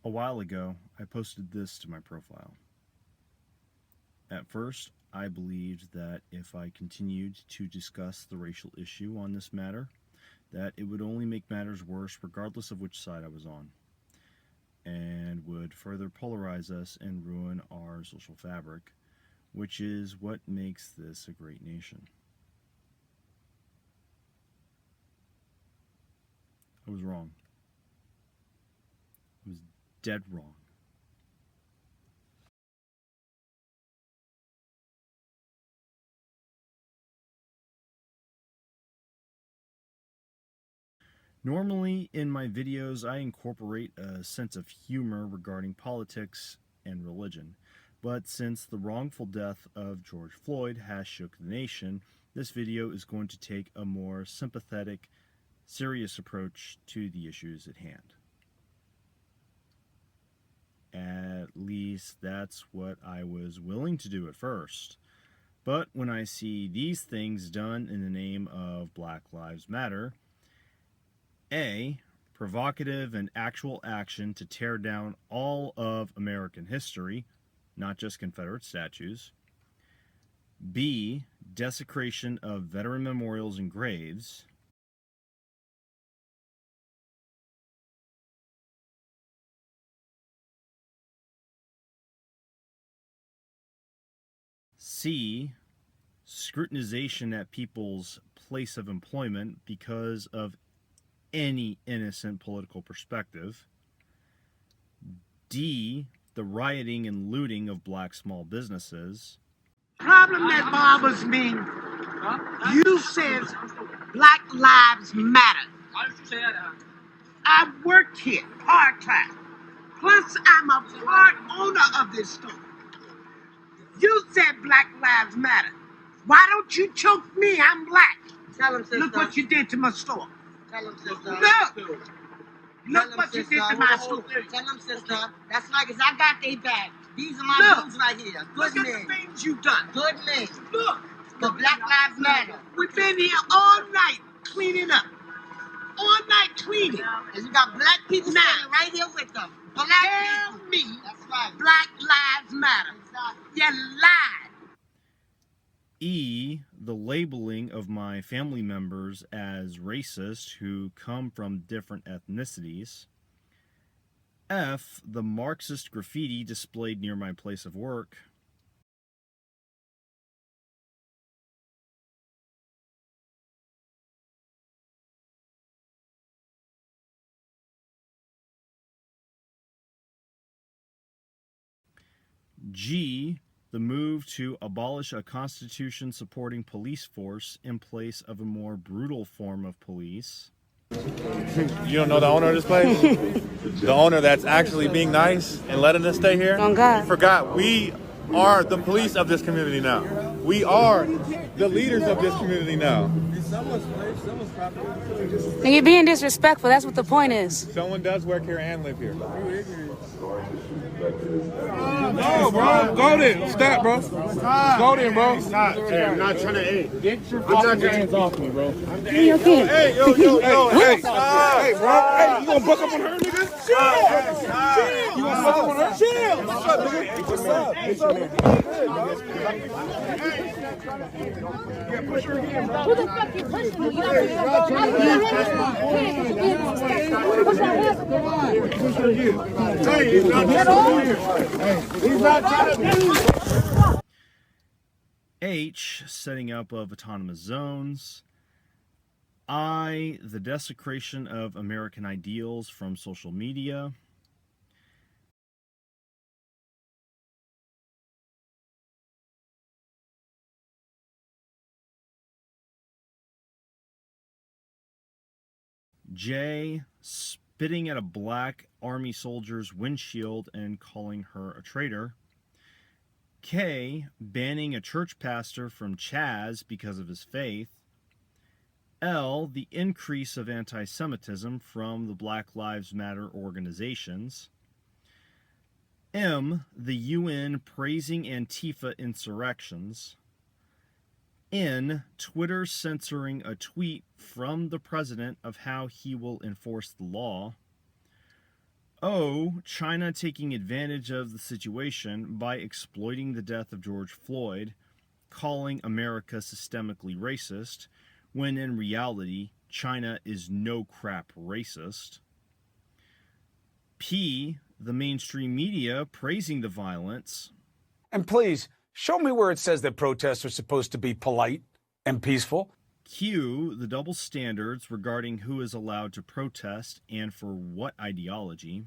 A while ago, I posted this to my profile. At first, I believed that if I continued to discuss the racial issue on this matter, that it would only make matters worse regardless of which side I was on, and would further polarize us and ruin our social fabric, which is what makes this a great nation. I was wrong. I was dead wrong. Normally, in my videos, I incorporate a sense of humor regarding politics and religion, but since the wrongful death of George Floyd has shook the nation, this video is going to take a more sympathetic, serious approach to the issues at hand. At least that's what I was willing to do at first. But when I see these things done in the name of Black Lives Matter, A, provocative and actual action to tear down all of American history, not just Confederate statues. B, desecration of veteran memorials and graves. C, scrutinization at people's place of employment because of any innocent political perspective. D, the rioting and looting of black small businesses. Problem that bothers me, you said Black Lives Matter. I work here part-time. Plus, I'm a part owner of this store. You said Black Lives Matter. Why don't you choke me? I'm black. Tell him, sister. Look what you did to my store. Tell him, sister. Look what you did to my store. Tell him, sister. That's like, I got they back. These are my dudes right here. Good Look men. at the things you done. Good men. Look. The Black Lives Matter. We've been here all night cleaning up. All night cleaning. And you got black people Now, standing right here with them. Black tell people. me That's right. Black Lives Matter. Exactly. You lied. E, the labeling of my family members as racist who come from different ethnicities. F, the Marxist graffiti displayed near my place of work. G, the move to abolish a constitution supporting police force in place of a more brutal form of police. You don't know the owner of this place? The owner that's actually being nice and letting us stay here? Oh, God. You forgot, we are the police of this community now. We are the leaders of this community now. And you're being disrespectful. That's what the point is. Someone does work here and live here. No, bro. Go then. Stop, bro. Go then, bro. Stop. Hey, I'm not trying to aid. Get your fucking hands off me, bro. Hey, Hey, yo, hey, stop. Hey, bro. Hey, you gonna buck up on her, nigga? Chill. You gonna buck up on her? Chill. What's up, nigga? What's up? What's up? Who the fuck you pushing me? Hey, he's not trying to H, setting up of autonomous zones. I, the desecration of American ideals from social media. J, spitting at a black army soldier's windshield and calling her a traitor. K, banning a church pastor from Chaz because of his faith. L, the increase of anti-Semitism from the Black Lives Matter organizations. M, the UN praising Antifa insurrections. N, Twitter censoring a tweet from the president of how he will enforce the law. O, China taking advantage of the situation by exploiting the death of George Floyd, calling America systemically racist, when in reality, China is no crap racist. P, the mainstream media praising the violence. And please, show me where it says that protests are supposed to be polite and peaceful. Q, the double standards regarding who is allowed to protest and for what ideology.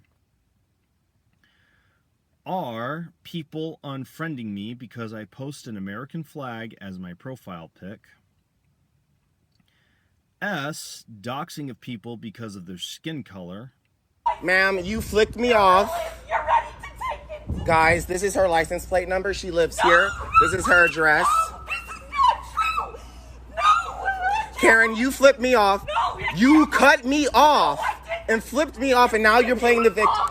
R, people unfriending me because I post an American flag as my profile pic. S, doxing of people because of their skin color. Ma'am, you flicked me off. You're ready to take it. Guys, this is her license plate number. She lives here. This is her address. Karen, you flipped me off. You cut me off and flipped me off, and now you're playing the victim.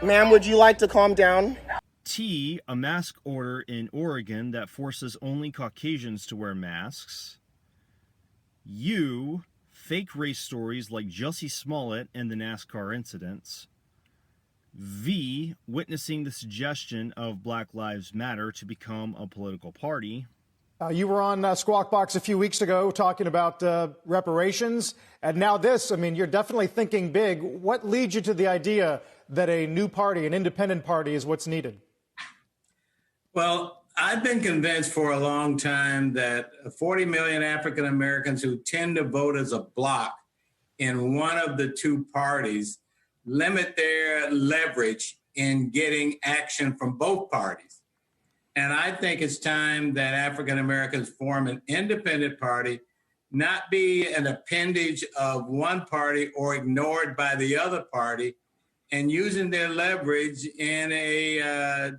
Ma'am, would you like to calm down? T, a mask order in Oregon that forces only Caucasians to wear masks. U, fake race stories like Jussie Smollett and the NASCAR incidents. V, witnessing the suggestion of Black Lives Matter to become a political party. You were on Squawk Box a few weeks ago talking about reparations, and now this. I mean, you're definitely thinking big. What leads you to the idea that a new party, an independent party, is what's needed? Well, I've been convinced for a long time that 40 million African Americans who tend to vote as a bloc in one of the two parties limit their leverage in getting action from both parties. And I think it's time that African Americans form an independent party, not be an appendage of one party or ignored by the other party, and using their leverage in a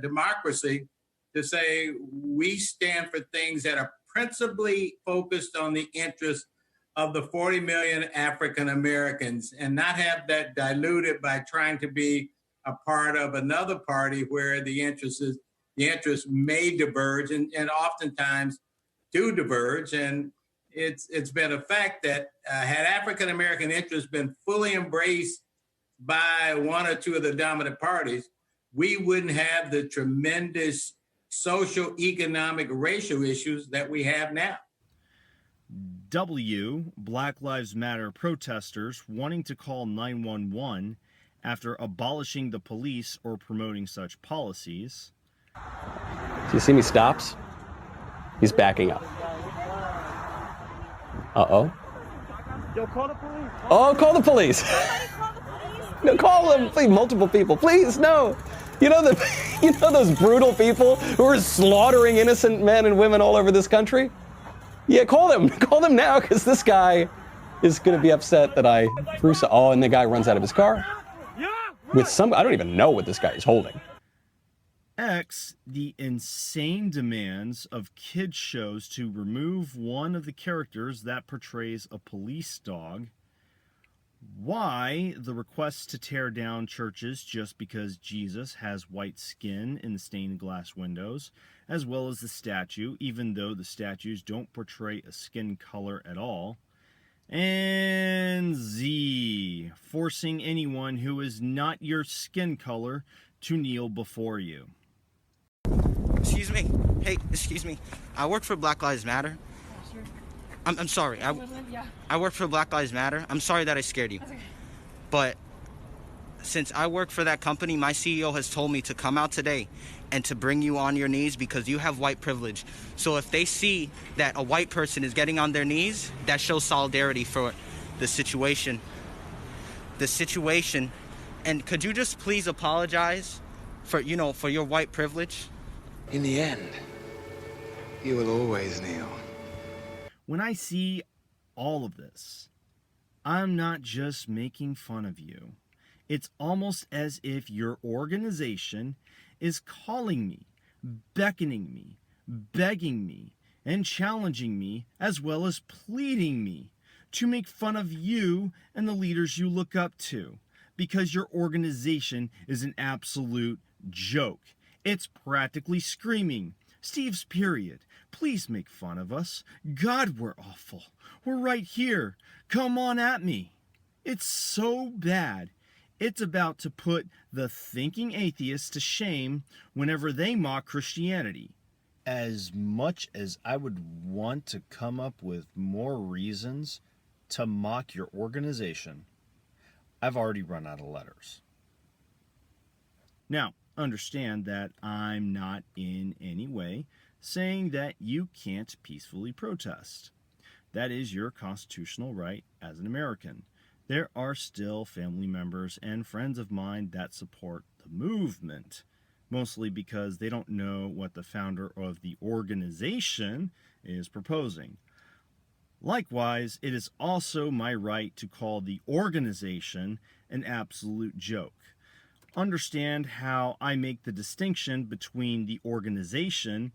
democracy to say we stand for things that are principally focused on the interests of the 40 million African Americans, and not have that diluted by trying to be a part of another party where the interests may diverge and oftentimes do diverge. And it's been a fact that had African American interests been fully embraced by one or two of the dominant parties, we wouldn't have the tremendous social, economic, racial issues that we have now. W, Black Lives Matter protesters wanting to call 911 after abolishing the police or promoting such policies. Do you see me stops? He's backing up. Uh-oh. Yo, call the police. Oh, call the police. No, call them, please, multiple people. Please, no. You know those brutal people who are slaughtering innocent men and women all over this country? Yeah, call them. Call them now, because this guy is going to be upset that I threw so. Oh, and the guy runs out of his car with some. I don't even know what this guy is holding. X, the insane demands of kids shows to remove one of the characters that portrays a police dog. Y, the request to tear down churches just because Jesus has white skin in the stained glass windows, as well as the statue, even though the statues don't portray a skin color at all. And Z, forcing anyone who is not your skin color to kneel before you. Excuse me. Hey, excuse me. I work for Black Lives Matter. Sure. I'm sorry. I work for Black Lives Matter. I'm sorry that I scared you. Okay. But since I work for that company, my CEO has told me to come out today and to bring you on your knees because you have white privilege. So if they see that a white person is getting on their knees, that shows solidarity for the situation. And could you just please apologize for your white privilege? In the end, you will always kneel. When I see all of this, I'm not just making fun of you. It's almost as if your organization is calling me, beckoning me, begging me, and challenging me, as well as pleading me to make fun of you and the leaders you look up to, because your organization is an absolute joke. It's practically screaming, "Steve's period. Please make fun of us. God, we're awful. We're right here. Come on at me." It's so bad. It's about to put the thinking atheists to shame whenever they mock Christianity. As much as I would want to come up with more reasons to mock your organization, I've already run out of letters. Now, understand that I'm not in any way saying that you can't peacefully protest. That is your constitutional right as an American. There are still family members and friends of mine that support the movement, mostly because they don't know what the founder of the organization is proposing. Likewise, it is also my right to call the organization an absolute joke. Understand how I make the distinction between the organization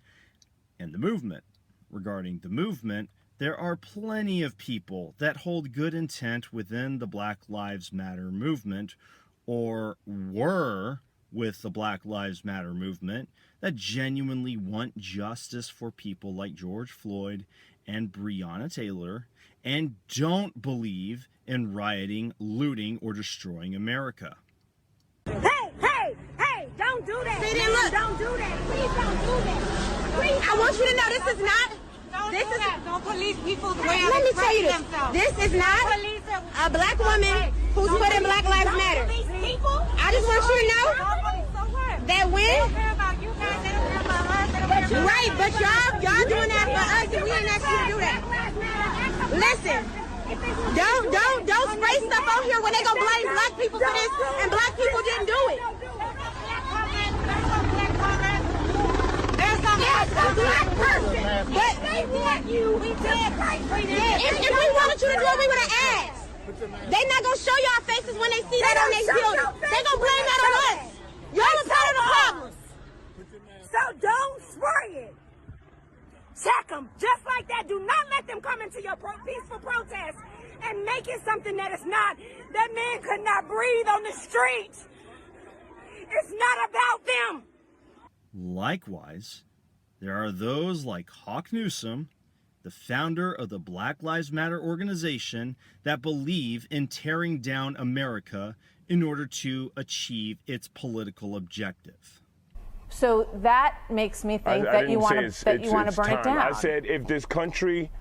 and the movement. Regarding the movement, there are plenty of people that hold good intent within the Black Lives Matter movement, or were with the Black Lives Matter movement, that genuinely want justice for people like George Floyd and Breonna Taylor, and don't believe in rioting, looting, or destroying America. Hey, don't do that. See, look. Don't do that. Please don't do that. Please, I want you to know this is not. Don't police people's way of Let me tell you themselves. this is not a black woman who's put in Black Lives Matter. I just want you to know that when right, but y'all doing that for us and we ain't asking you to do that. Listen, don't spray stuff out here when they gonna blame black people for this and black people didn't do it. Yes, a black person. But they want you. We did. If we wanted you to do it, we would have asked. They not gonna show y'all faces when they see that on their building. They gonna blame that on us. Y'all are part of the problem. So don't spray it. Check them. Just like that. Do not let them come into your peaceful protest and make it something that it's not. That man could not breathe on the street. It's not about them. Likewise, there are those like Hawk Newsom, the founder of the Black Lives Matter organization, that believe in tearing down America in order to achieve its political objective. So that makes me think that you want to burn it down. I said if this country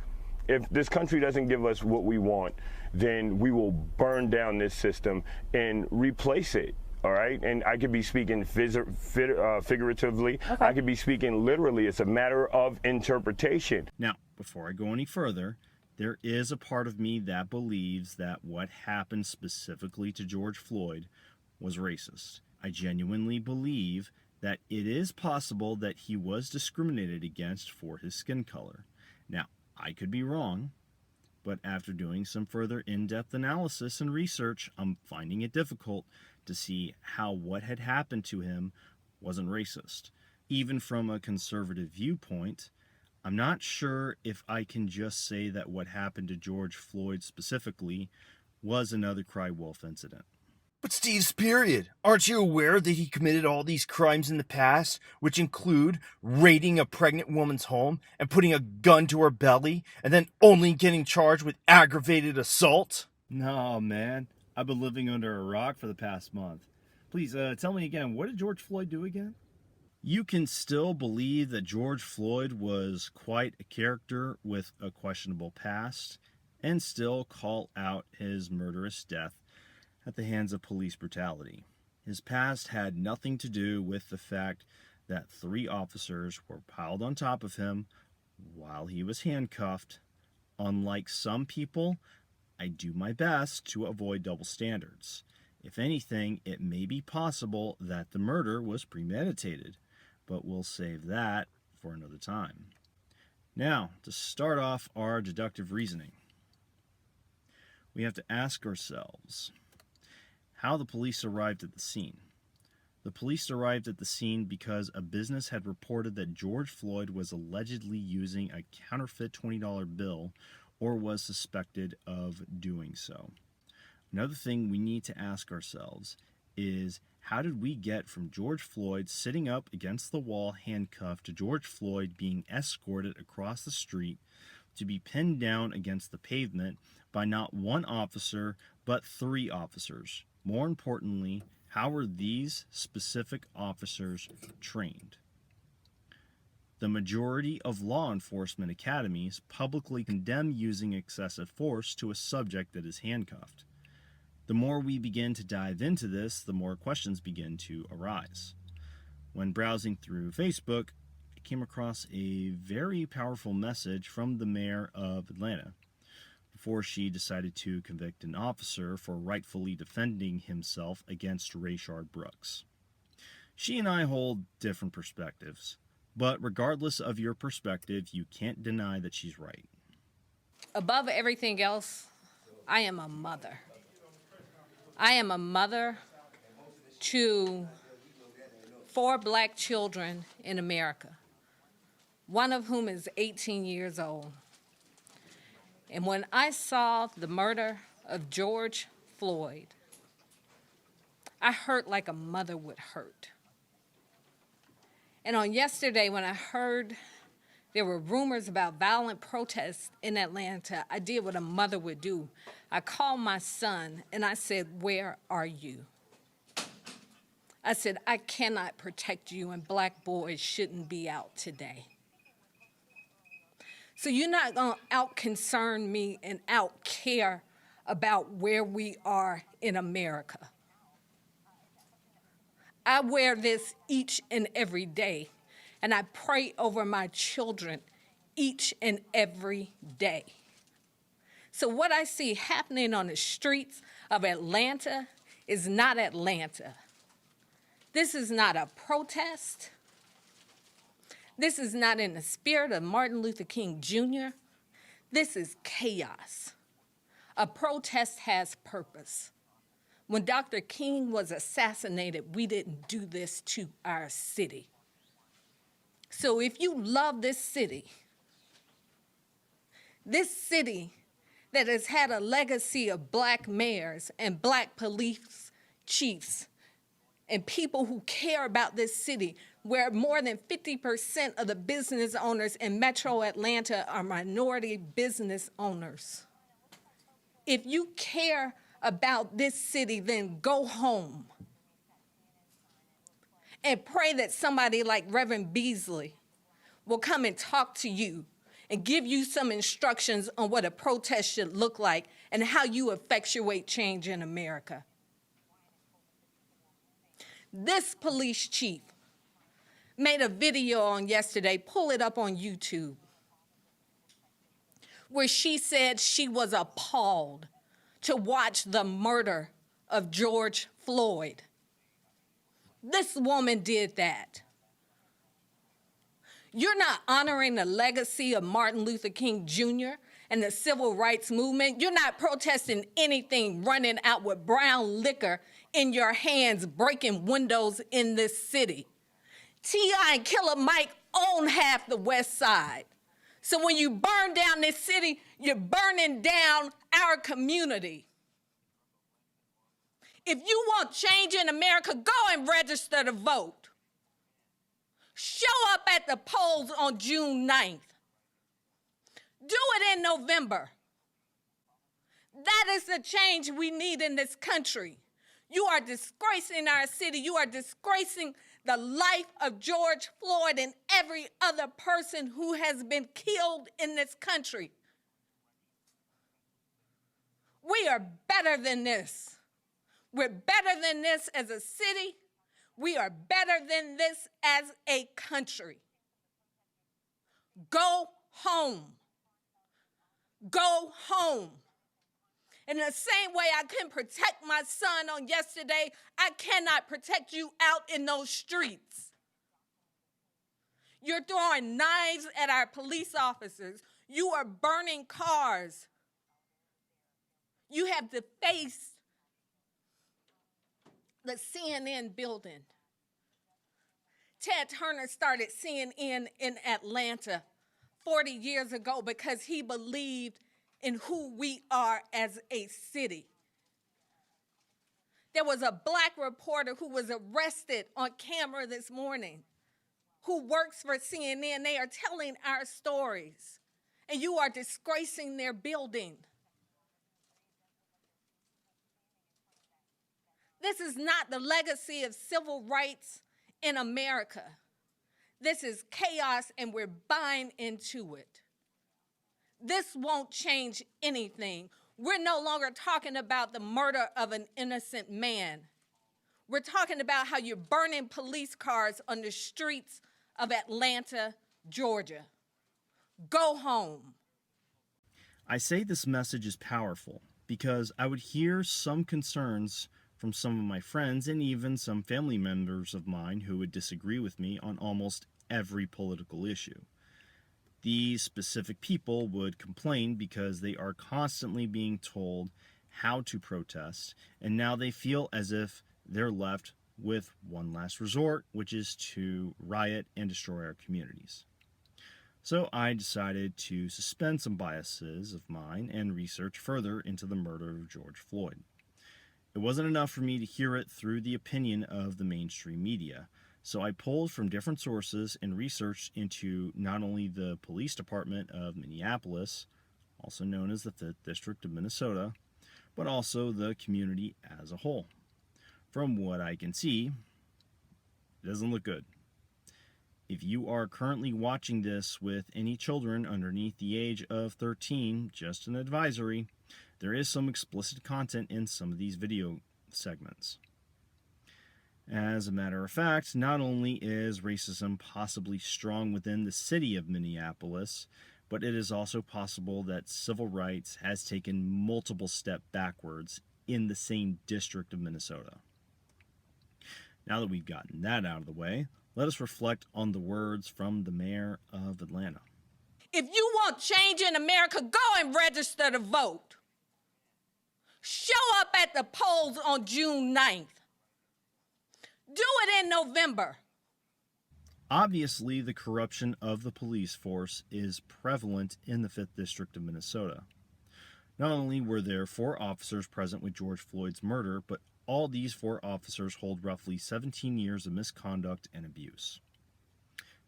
doesn't give us what we want, then we will burn down this system and replace it. All right, and I could be speaking figuratively. Okay. I could be speaking literally. It's a matter of interpretation. Now, before I go any further, there is a part of me that believes that what happened specifically to George Floyd was racist. I genuinely believe that it is possible that he was discriminated against for his skin color. Now, I could be wrong, but after doing some further in-depth analysis and research, I'm finding it difficult to see how what had happened to him wasn't racist. Even from a conservative viewpoint, I'm not sure if I can just say that what happened to George Floyd specifically was another cry wolf incident. But Steve's period. Aren't you aware that he committed all these crimes in the past, which include raiding a pregnant woman's home and putting a gun to her belly and then only getting charged with aggravated assault? No, man. I've been living under a rock for the past month. Please, tell me again, what did George Floyd do again? You can still believe that George Floyd was quite a character with a questionable past and still call out his murderous death at the hands of police brutality. His past had nothing to do with the fact that 3 officers were piled on top of him while he was handcuffed. Unlike some people, I do my best to avoid double standards. If anything, it may be possible that the murder was premeditated, but we'll save that for another time. Now, to start off our deductive reasoning, we have to ask ourselves how the police arrived at the scene. The police arrived at the scene because a business had reported that George Floyd was allegedly using a counterfeit $20 bill or was suspected of doing so. Another thing we need to ask ourselves is, how did we get from George Floyd sitting up against the wall handcuffed to George Floyd being escorted across the street to be pinned down against the pavement by not one officer, but 3 officers. More importantly, how were these specific officers trained? The majority of law enforcement academies publicly condemn using excessive force to a subject that is handcuffed. The more we begin to dive into this, the more questions begin to arise. When browsing through Facebook, I came across a very powerful message from the mayor of Atlanta before she decided to convict an officer for rightfully defending himself against Rayshard Brooks. She and I hold different perspectives, but regardless of your perspective, you can't deny that she's right. Above everything else, I am a mother. I am a mother to 4 black children in America, one of whom is 18 years old. And when I saw the murder of George Floyd, I hurt like a mother would hurt. And on yesterday, when I heard there were rumors about violent protests in Atlanta, I did what a mother would do. I called my son and I said, "Where are you?" I said, "I cannot protect you, and black boys shouldn't be out today. So you're not going to out-concern me and out-care about where we are in America." I wear this each and every day, and I pray over my children each and every day. So what I see happening on the streets of Atlanta is not Atlanta. This is not a protest. This is not in the spirit of Martin Luther King Jr. This is chaos. A protest has purpose. When Dr. King was assassinated, we didn't do this to our city. So if you love this city that has had a legacy of black mayors and black police chiefs and people who care about this city, where more than 50% of the business owners in Metro Atlanta are minority business owners. If you care about this city, then go home and pray that somebody like Reverend Beasley will come and talk to you and give you some instructions on what a protest should look like and how you effectuate change in America. This police chief made a video on yesterday, pull it up on YouTube, where she said she was appalled to watch the murder of George Floyd. This woman did that. You're not honoring the legacy of Martin Luther King Jr. and the civil rights movement. You're not protesting anything running out with brown liquor in your hands, breaking windows in this city. T.I. and Killer Mike own half the West Side. So when you burn down this city, you're burning down our community. If you want change in America, go and register to vote. Show up at the polls on June 9th. Do it in November. That is the change we need in this country. You are disgracing our city. You are disgracing the life of George Floyd and every other person who has been killed in this country. We are better than this. We're better than this as a city. We are better than this as a country. Go home. Go home. In the same way I couldn't protect my son on yesterday, I cannot protect you out in those streets. You're throwing knives at our police officers. You are burning cars. You have defaced the CNN building. Ted Turner started CNN in Atlanta 40 years ago because he believed in who we are as a city. There was a black reporter who was arrested on camera this morning who works for CNN. They are telling our stories, and you are disgracing their building. This is not the legacy of civil rights in America. This is chaos, and we're buying into it. This won't change anything. We're no longer talking about the murder of an innocent man. We're talking about how you're burning police cars on the streets of Atlanta, Georgia. Go home. I say this message is powerful because I would hear some concerns from some of my friends and even some family members of mine who would disagree with me on almost every political issue. These specific people would complain because they are constantly being told how to protest, and now they feel as if they're left with one last resort, which is to riot and destroy our communities. So I decided to suspend some biases of mine and research further into the murder of George Floyd. It wasn't enough for me to hear it through the opinion of the mainstream media, so I pulled from different sources and researched into not only the police department of Minneapolis, also known as the 5th District of Minnesota, but also the community as a whole. From what I can see, it doesn't look good. If you are currently watching this with any children underneath the age of 13, just an advisory, there is some explicit content in some of these video segments. As a matter of fact, not only is racism possibly strong within the city of Minneapolis, but it is also possible that civil rights has taken multiple steps backwards in the same district of Minnesota. Now that we've gotten that out of the way, let us reflect on the words from the mayor of Atlanta. If you want change in America, go and register to vote. Show up at the polls on June 9th. Do it in November. Obviously, the corruption of the police force is prevalent in the 5th District of Minnesota. Not only were there 4 officers present with George Floyd's murder, but all these 4 officers hold roughly 17 years of misconduct and abuse.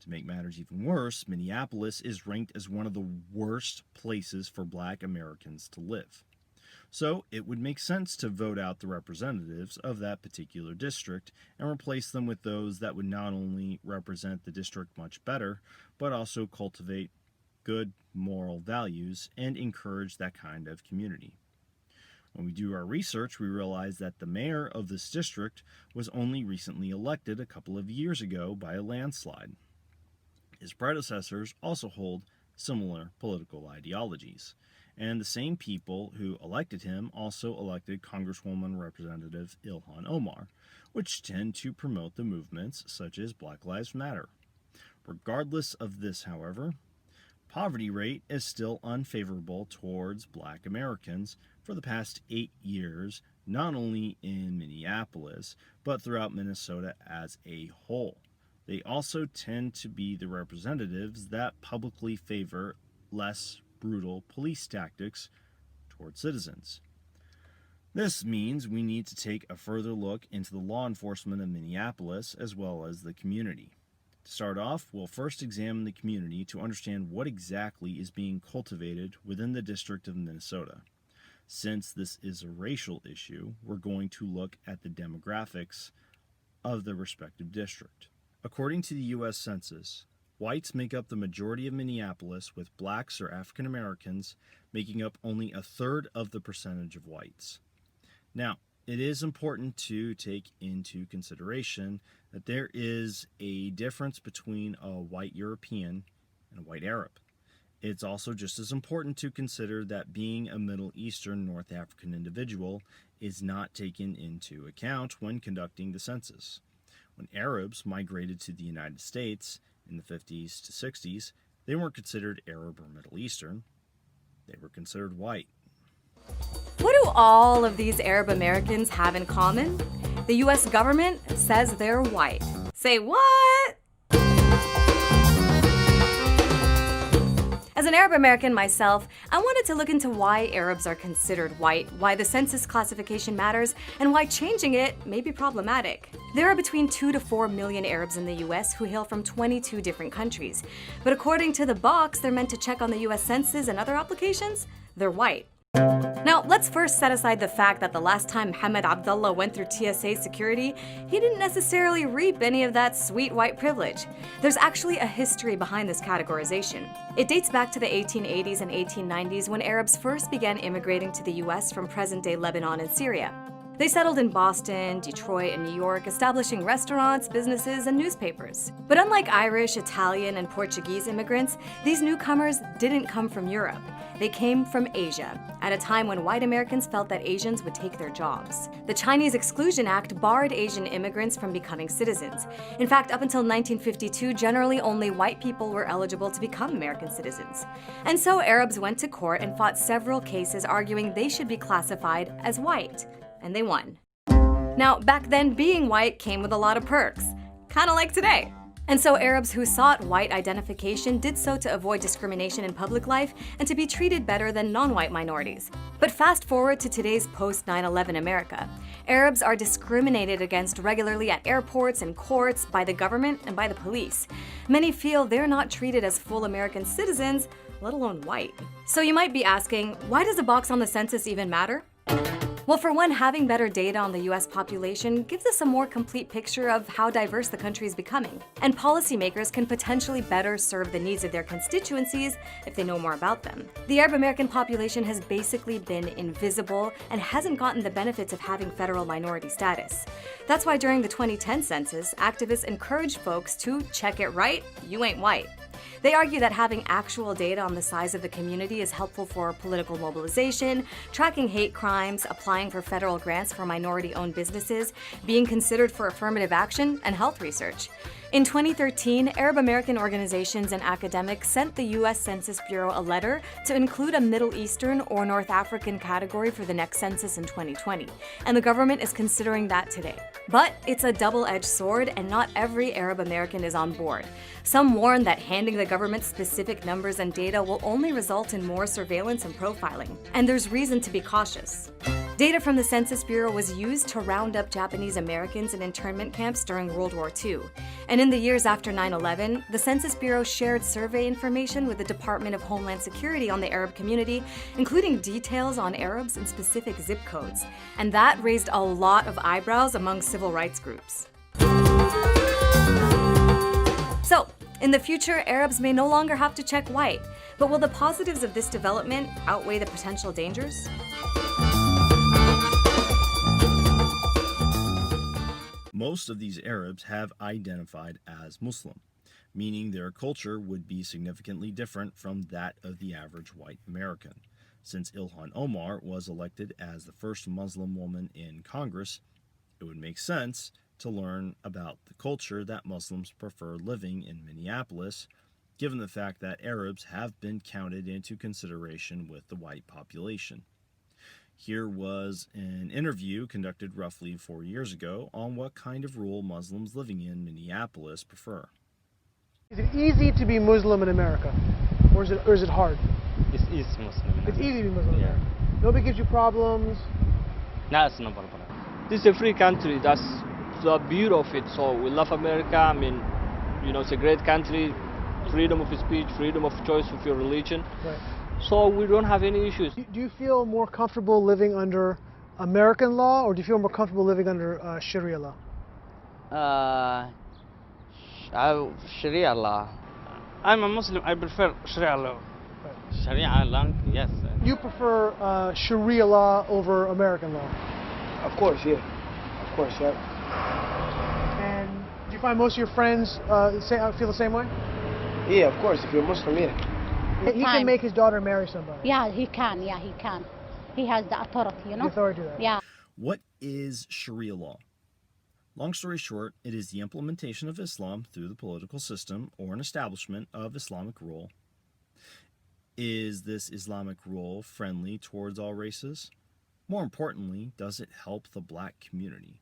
To make matters even worse, Minneapolis is ranked as one of the worst places for Black Americans to live. So it would make sense to vote out the representatives of that particular district and replace them with those that would not only represent the district much better, but also cultivate good moral values and encourage that kind of community. When we do our research, we realize that the mayor of this district was only recently elected a couple of years ago by a landslide. His predecessors also hold similar political ideologies, and the same people who elected him also elected Congresswoman Representative Ilhan Omar, which tend to promote the movements such as Black Lives Matter. Regardless of this, however, poverty rate is still unfavorable towards Black Americans for the past 8 years, not only in Minneapolis, but throughout Minnesota as a whole. They also tend to be the representatives that publicly favor less brutal police tactics towards citizens. This means we need to take a further look into the law enforcement of Minneapolis as well as the community. To start off, we'll first examine the community to understand what exactly is being cultivated within the District of Minnesota. Since this is a racial issue, we're going to look at the demographics of the respective district. According to the U.S. Census, whites make up the majority of Minneapolis, with blacks or African Americans making up only a third of the percentage of whites. Now, it is important to take into consideration that there is a difference between a white European and a white Arab. It's also just as important to consider that being a Middle Eastern North African individual is not taken into account when conducting the census. When Arabs migrated to the United States in the 50s to 60s, they weren't considered Arab or Middle Eastern. They were considered white. What do all of these Arab Americans have in common? The U.S. government says they're white. Say what? As an Arab American myself, I wanted to look into why Arabs are considered white, why the census classification matters, and why changing it may be problematic. There are between 2 to 4 million Arabs in the U.S. who hail from 22 different countries. But according to the box they're meant to check on the U.S. Census and other applications, they're white. Now, let's first set aside the fact that the last time Mohammed Abdullah went through TSA security, he didn't necessarily reap any of that sweet white privilege. There's actually a history behind this categorization. It dates back to the 1880s and 1890s when Arabs first began immigrating to the US from present-day Lebanon and Syria. They settled in Boston, Detroit, and New York, establishing restaurants, businesses, and newspapers. But unlike Irish, Italian, and Portuguese immigrants, these newcomers didn't come from Europe. They came from Asia, at a time when white Americans felt that Asians would take their jobs. The Chinese Exclusion Act barred Asian immigrants from becoming citizens. In fact, up until 1952, generally only white people were eligible to become American citizens. And so Arabs went to court and fought several cases arguing they should be classified as white. And they won. Now, back then, being white came with a lot of perks, kind of like today. And so Arabs who sought white identification did so to avoid discrimination in public life and to be treated better than non-white minorities. But fast forward to today's post-9/11 America. Arabs are discriminated against regularly at airports and courts, by the government, and by the police. Many feel they're not treated as full American citizens, let alone white. So you might be asking, why does a box on the census even matter? Well, for one, having better data on the US population gives us a more complete picture of how diverse the country is becoming. And policymakers can potentially better serve the needs of their constituencies if they know more about them. The Arab American population has basically been invisible and hasn't gotten the benefits of having federal minority status. That's why during the 2010 census, activists encouraged folks to check it right, you ain't white. They argue that having actual data on the size of the community is helpful for political mobilization, tracking hate crimes, applying for federal grants for minority-owned businesses, being considered for affirmative action, and health research. In 2013, Arab American organizations and academics sent the U.S. Census Bureau a letter to include a Middle Eastern or North African category for the next census in 2020, and the government is considering that today. But it's a double-edged sword, and not every Arab American is on board. Some warn that handing the government specific numbers and data will only result in more surveillance and profiling, and there's reason to be cautious. Data from the Census Bureau was used to round up Japanese Americans in internment camps during World War II. And in the years after 9/11, the Census Bureau shared survey information with the Department of Homeland Security on the Arab community, including details on Arabs and specific zip codes. And that raised a lot of eyebrows among civil rights groups. So, in the future, Arabs may no longer have to check white. But will the positives of this development outweigh the potential dangers? Most of these Arabs have identified as Muslim, meaning their culture would be significantly different from that of the average white American. Since Ilhan Omar was elected as the first Muslim woman in Congress, it would make sense to learn about the culture that Muslims prefer living in Minneapolis, given the fact that Arabs have been counted into consideration with the white population. Here was an interview conducted roughly 4 years ago on what kind of rule Muslims living in Minneapolis prefer. Is it easy to be Muslim in America, or is it hard? It's easy Muslim. It's easy to be Muslim. Yeah. Nobody gives you problems. No, it's no problem. This is a free country. That's the beauty of it. So we love America. I mean, you know, it's a great country. Freedom of speech, freedom of choice of your religion. Right. So we don't have any issues. Do you feel more comfortable living under American law, or do you feel more comfortable living under Sharia law? Sharia law. I'm a Muslim. I prefer Sharia law. Right. Sharia law, yes. You prefer Sharia law over American law? Of course, yeah. Of course, yeah. And do you find most of your friends feel the same way? Yeah, of course. If you're Muslim, yeah. He can make his daughter marry somebody. Yeah, he can. Yeah, he can. He has the authority, you know? The authority to that. Yeah. What is Sharia law? Long story short, it is the implementation of Islam through the political system or an establishment of Islamic rule. Is this Islamic rule friendly towards all races? More importantly, does it help the black community?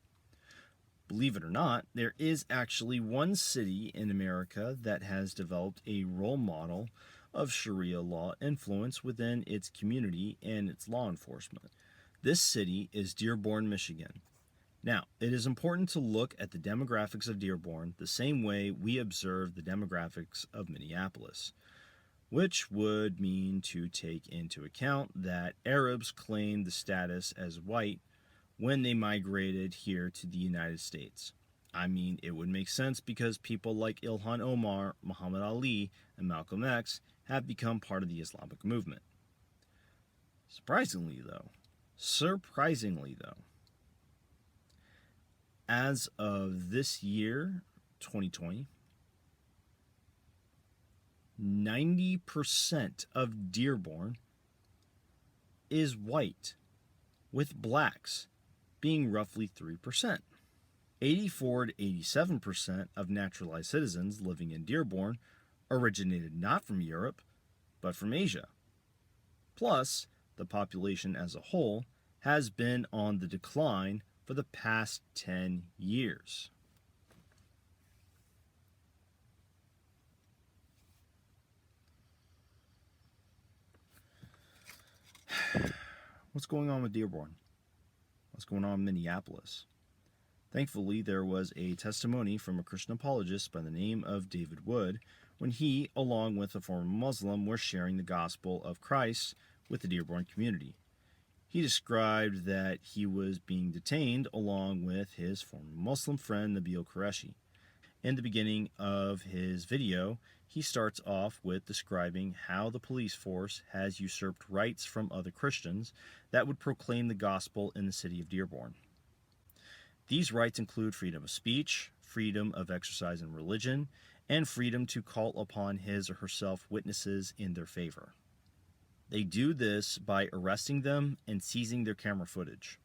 Believe it or not, there is actually one city in America that has developed a role model of Sharia law influence within its community and its law enforcement. This city is Dearborn, Michigan. Now, it is important to look at the demographics of Dearborn the same way we observe the demographics of Minneapolis. which would mean to take into account that Arabs claimed the status as white when they migrated here to the United States. I mean, it would make sense because people like Ilhan Omar, Muhammad Ali, and Malcolm X have become part of the Islamic movement. Surprisingly though, as of this year, 2020, 90% of Dearborn is white, with blacks being roughly 3%. 84 to 87% of naturalized citizens living in Dearborn originated not from Europe, but from Asia. Plus, the population as a whole has been on the decline for the past 10 years. What's going on with Dearborn? What's going on in Minneapolis? Thankfully, there was a testimony from a Christian apologist by the name of David Wood when he, along with a former Muslim, were sharing the gospel of Christ with the Dearborn community. He described that he was being detained along with his former Muslim friend Nabil Qureshi. In the beginning of his video, he starts off with describing how the police force has usurped rights from other Christians that would proclaim the gospel in the city of Dearborn. These rights include freedom of speech, freedom of exercise in religion, and freedom to call upon his or herself witnesses in their favor. They do this by arresting them and seizing their camera footage.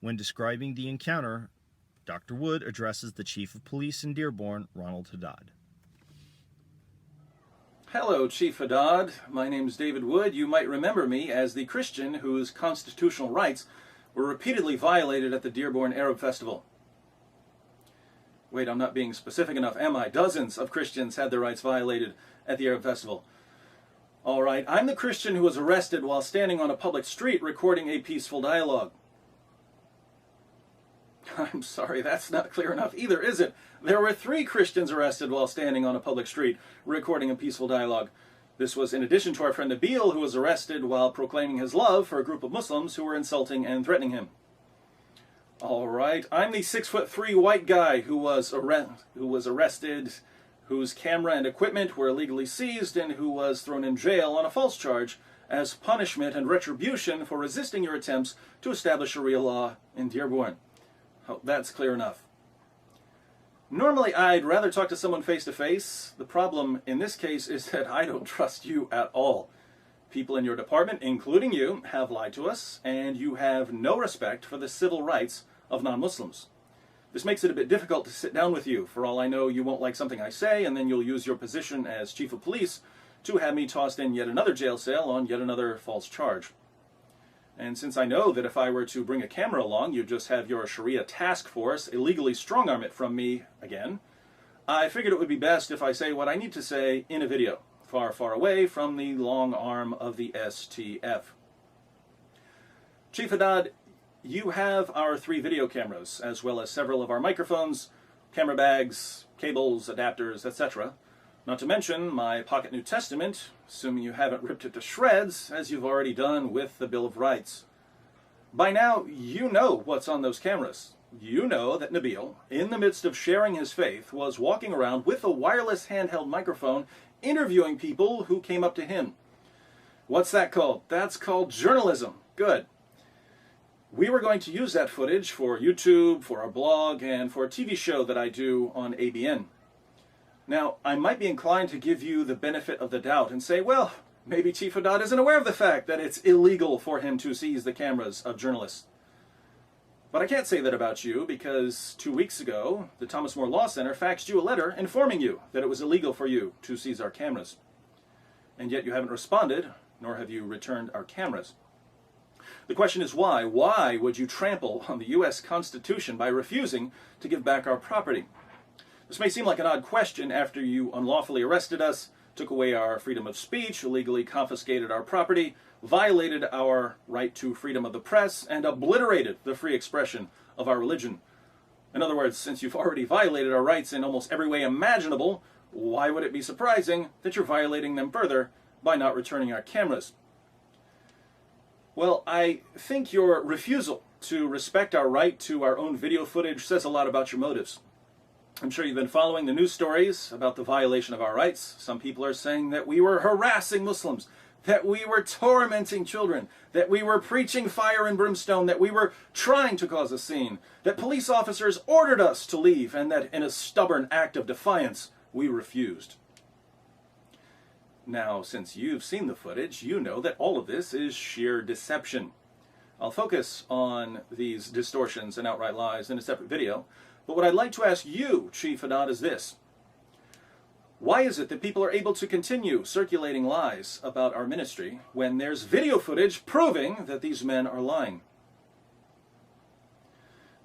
When describing the encounter, Dr. Wood addresses the chief of police in Dearborn, Ronald Haddad. Hello, Chief Haddad. My name is David Wood. You might remember me as the Christian whose constitutional rights were repeatedly violated at the Dearborn Arab Festival. Wait, I'm not being specific enough, am I? Dozens of Christians had their rights violated at the Arab Festival. All right, I'm the Christian who was arrested while standing on a public street recording a peaceful dialogue. I'm sorry, that's not clear enough either, is it? There were 3 Christians arrested while standing on a public street recording a peaceful dialogue. This was in addition to our friend Nabil, who was arrested while proclaiming his love for a group of Muslims who were insulting and threatening him. All right, I'm the 6'3" white guy who was arrested, whose camera and equipment were illegally seized, and who was thrown in jail on a false charge as punishment and retribution for resisting your attempts to establish Sharia law in Dearborn. Oh, that's clear enough. Normally, I'd rather talk to someone face-to-face. The problem in this case is that I don't trust you at all. People in your department, including you, have lied to us, and you have no respect for the civil rights of non-Muslims. This makes it a bit difficult to sit down with you. For all I know, you won't like something I say, and then you'll use your position as chief of police to have me tossed in yet another jail cell on yet another false charge. And since I know that if I were to bring a camera along, you'd just have your Sharia task force illegally strong-arm it from me again, I figured it would be best if I say what I need to say in a video, far, far away from the long arm of the STF. Chief Haddad, you have our 3 video cameras, as well as several of our microphones, camera bags, cables, adapters, etc. Not to mention my pocket New Testament, assuming you haven't ripped it to shreds, as you've already done with the Bill of Rights. By now, you know what's on those cameras. You know that Nabil, in the midst of sharing his faith, was walking around with a wireless handheld microphone, interviewing people who came up to him. What's that called? That's called journalism. Good. We were going to use that footage for YouTube, for our blog, and for a TV show that I do on ABN. Now, I might be inclined to give you the benefit of the doubt and say, well, maybe Chief Haddad isn't aware of the fact that it's illegal for him to seize the cameras of journalists. But I can't say that about you because 2 weeks ago, the Thomas More Law Center faxed you a letter informing you that it was illegal for you to seize our cameras. And yet you haven't responded, nor have you returned our cameras. The question is why? Why would you trample on the U.S. Constitution by refusing to give back our property? This may seem like an odd question after you unlawfully arrested us, took away our freedom of speech, illegally confiscated our property, violated our right to freedom of the press, and obliterated the free expression of our religion. In other words, since you've already violated our rights in almost every way imaginable, why would it be surprising that you're violating them further by not returning our cameras? Well, I think your refusal to respect our right to our own video footage says a lot about your motives. I'm sure you've been following the news stories about the violation of our rights. Some people are saying that we were harassing Muslims, that we were tormenting children, that we were preaching fire and brimstone, that we were trying to cause a scene, that police officers ordered us to leave, and that in a stubborn act of defiance, we refused. Now, since you've seen the footage, you know that all of this is sheer deception. I'll focus on these distortions and outright lies in a separate video, but what I'd like to ask you, Chief Haddad, is this. Why is it that people are able to continue circulating lies about our ministry when there's video footage proving that these men are lying?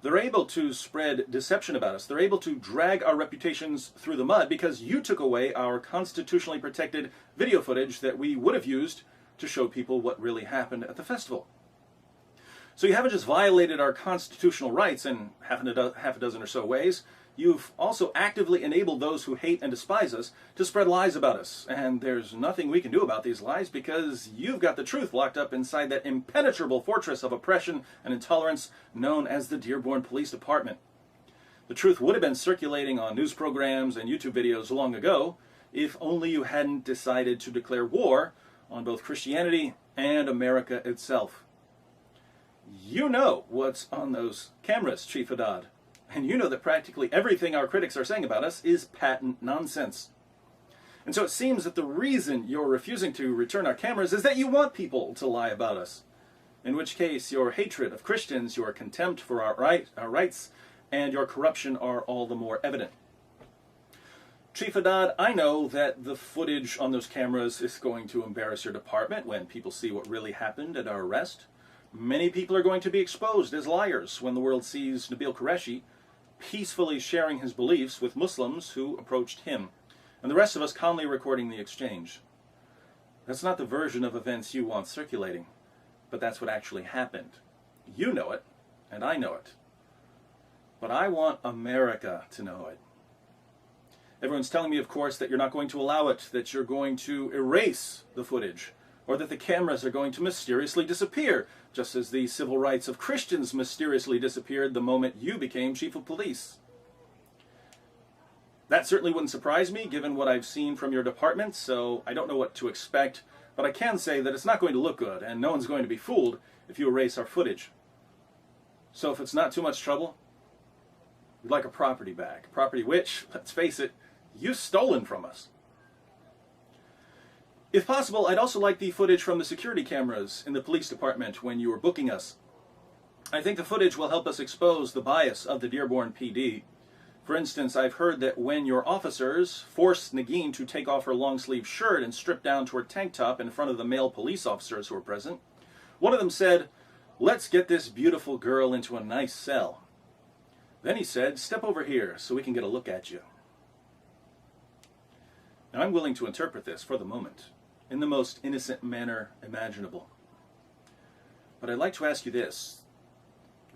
They're able to spread deception about us. They're able to drag our reputations through the mud because you took away our constitutionally protected video footage that we would have used to show people what really happened at the festival. So you haven't just violated our constitutional rights in half a dozen or so ways, you've also actively enabled those who hate and despise us to spread lies about us. And there's nothing we can do about these lies because you've got the truth locked up inside that impenetrable fortress of oppression and intolerance known as the Dearborn Police Department. The truth would have been circulating on news programs and YouTube videos long ago if only you hadn't decided to declare war on both Christianity and America itself. You know what's on those cameras, Chief Haddad, and you know that practically everything our critics are saying about us is patent nonsense. And so it seems that the reason you're refusing to return our cameras is that you want people to lie about us, in which case your hatred of Christians, your contempt for our rights, and your corruption are all the more evident. Chief Haddad, I know that the footage on those cameras is going to embarrass your department when people see what really happened at our arrest. Many people are going to be exposed as liars when the world sees Nabil Qureshi peacefully sharing his beliefs with Muslims who approached him, and the rest of us calmly recording the exchange. That's not the version of events you want circulating, but that's what actually happened. You know it, and I know it. But I want America to know it. Everyone's telling me, of course, that you're not going to allow it, that you're going to erase the footage, or that the cameras are going to mysteriously disappear, just as the civil rights of Christians mysteriously disappeared the moment you became chief of police. That certainly wouldn't surprise me, given what I've seen from your department, so I don't know what to expect, but I can say that it's not going to look good, and no one's going to be fooled if you erase our footage. So if it's not too much trouble, we'd like a property back. Property which, let's face it, you've stolen from us. If possible, I'd also like the footage from the security cameras in the police department when you were booking us. I think the footage will help us expose the bias of the Dearborn PD. For instance, I've heard that when your officers forced Negin to take off her long-sleeve shirt and strip down to her tank top in front of the male police officers who were present, one of them said, "Let's get this beautiful girl into a nice cell." Then he said, "Step over here so we can get a look at you." Now I'm willing to interpret this for the moment in the most innocent manner imaginable. But I'd like to ask you this.